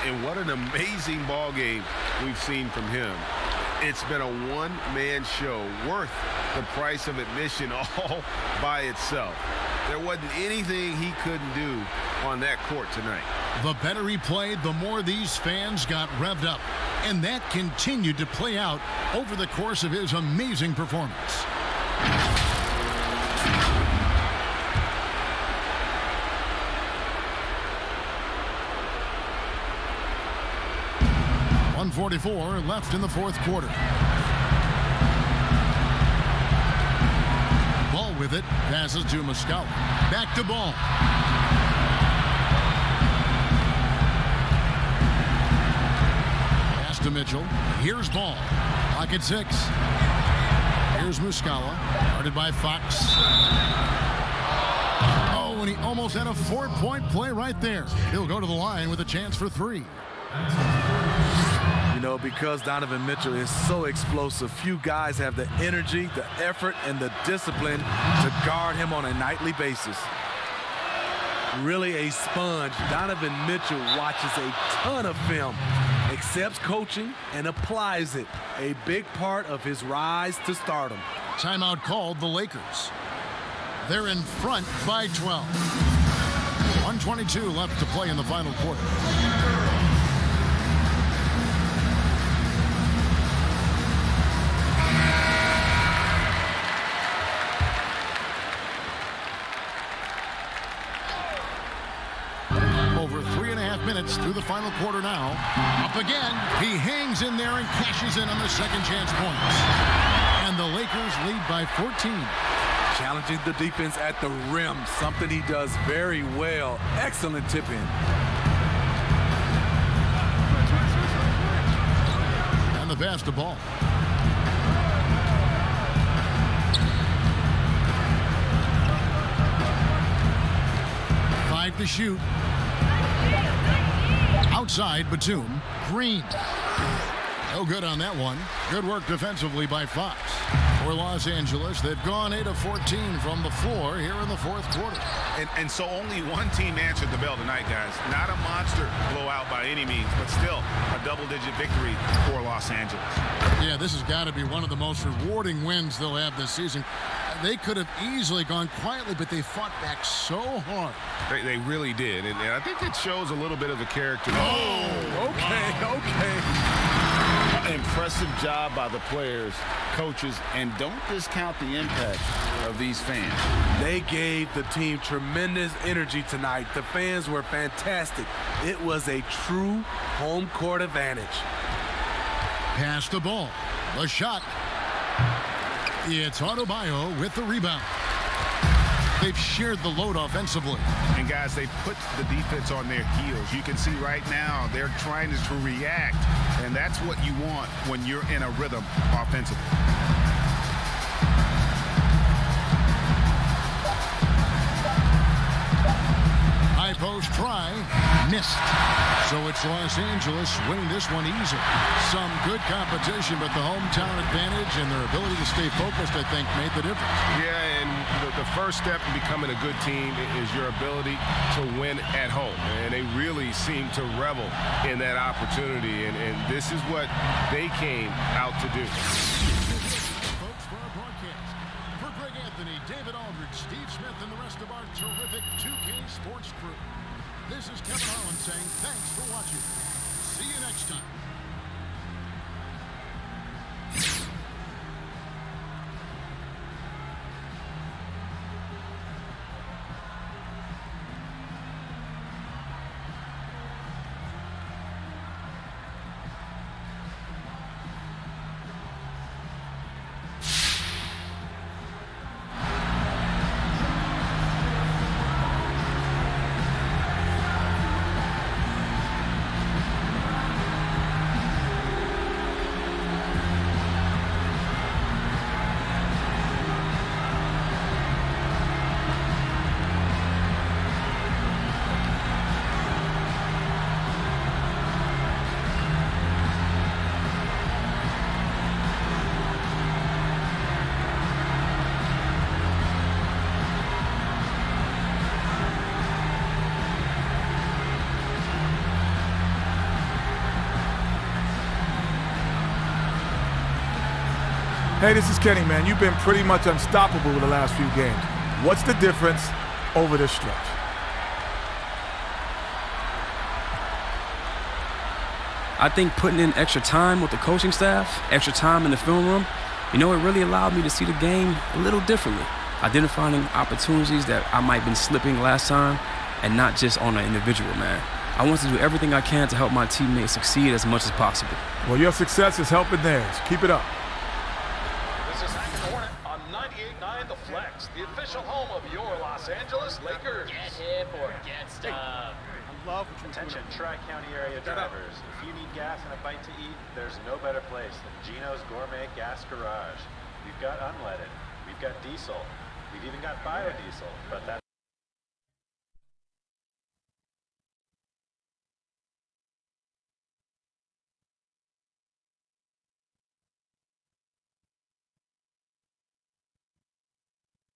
And what an amazing ball game we've seen from him. It's been a one-man show worth the price of admission all by itself. There wasn't anything he couldn't do on that court tonight. The better he played, the more these fans got revved up. And that continued to play out over the course of his amazing performance. .44 left in the fourth quarter. Ball with it, passes to Muscala. Back to Ball. Pass to Mitchell. Here's Ball. Pocket 6. Here's Muscala. Guarded by Fox. Oh, and he almost had a 4-point play right there. He'll go to the line with a chance for 3. You know, because Donovan Mitchell is so explosive, few guys have the energy, the effort, and the discipline to guard him on a nightly basis. Really a sponge. Donovan Mitchell watches a ton of film, accepts coaching, and applies it. A big part of his rise to stardom. Timeout called the Lakers. They're in front by 12. 4:22 left to play in the final quarter. Over 3.5 minutes through the final quarter now. Up again. He hangs in there and cashes in on the second chance points. And the Lakers lead by 14. Challenging the defense at the rim, something he does very well. Excellent tip in. And the pass to Ball. Five to shoot. Outside, Batum. Green. No good on that one. Good work defensively by Fox. For Los Angeles, they've gone 8 of 14 from the floor here in the fourth quarter. And so only one team answered the bell tonight, guys. Not a monster blowout by any means, but still a double-digit victory for Los Angeles. Yeah, this has got to be one of the most rewarding wins they'll have this season. They could have easily gone quietly, but they fought back so hard. They really did, and I think it shows a little bit of the character. Oh, okay. Impressive job by the players, coaches, and don't discount the impact of these fans. They gave the team tremendous energy tonight. The fans were fantastic. It was a true home court advantage. Pass the ball. The shot. It's Adebayo with the rebound. They've shared the load offensively. And guys, they put the defense on their heels. You can see right now they're trying to react, and that's what you want when you're in a rhythm offensively. High post try, missed. So it's Los Angeles winning this one easy. Some good competition, but the hometown advantage and their ability to stay focused, I think, made the difference. Yeah, and the first step in becoming a good team is your ability to win at home. And they really seem to revel in that opportunity, and this is what they came out to do. Folks, for our broadcast, for Greg Anthony, David Aldridge, Steve Smith, and the rest of our terrific 2K Sports crew, this is Kevin Harlan saying thanks for watching. See you next time. Hey, this is Kenny, man. You've been pretty much unstoppable the last few games. What's the difference over this stretch? I think putting in extra time with the coaching staff, extra time in the film room, it really allowed me to see the game a little differently. Identifying opportunities that I might have been slipping last time and not just on an individual, man. I want to do everything I can to help my teammates succeed as much as possible. Well, your success is helping theirs. Keep it up. This is Hack and Hornet on 98.9 The Flex, the official home of your Los Angeles Lakers. Get hip or get stuff. Attention Tri-County area drivers. If you need gas and a bite to eat, there's no better place than Gino's Gourmet Gas Garage. We've got unleaded, we've got diesel, we've even got biodiesel, but that's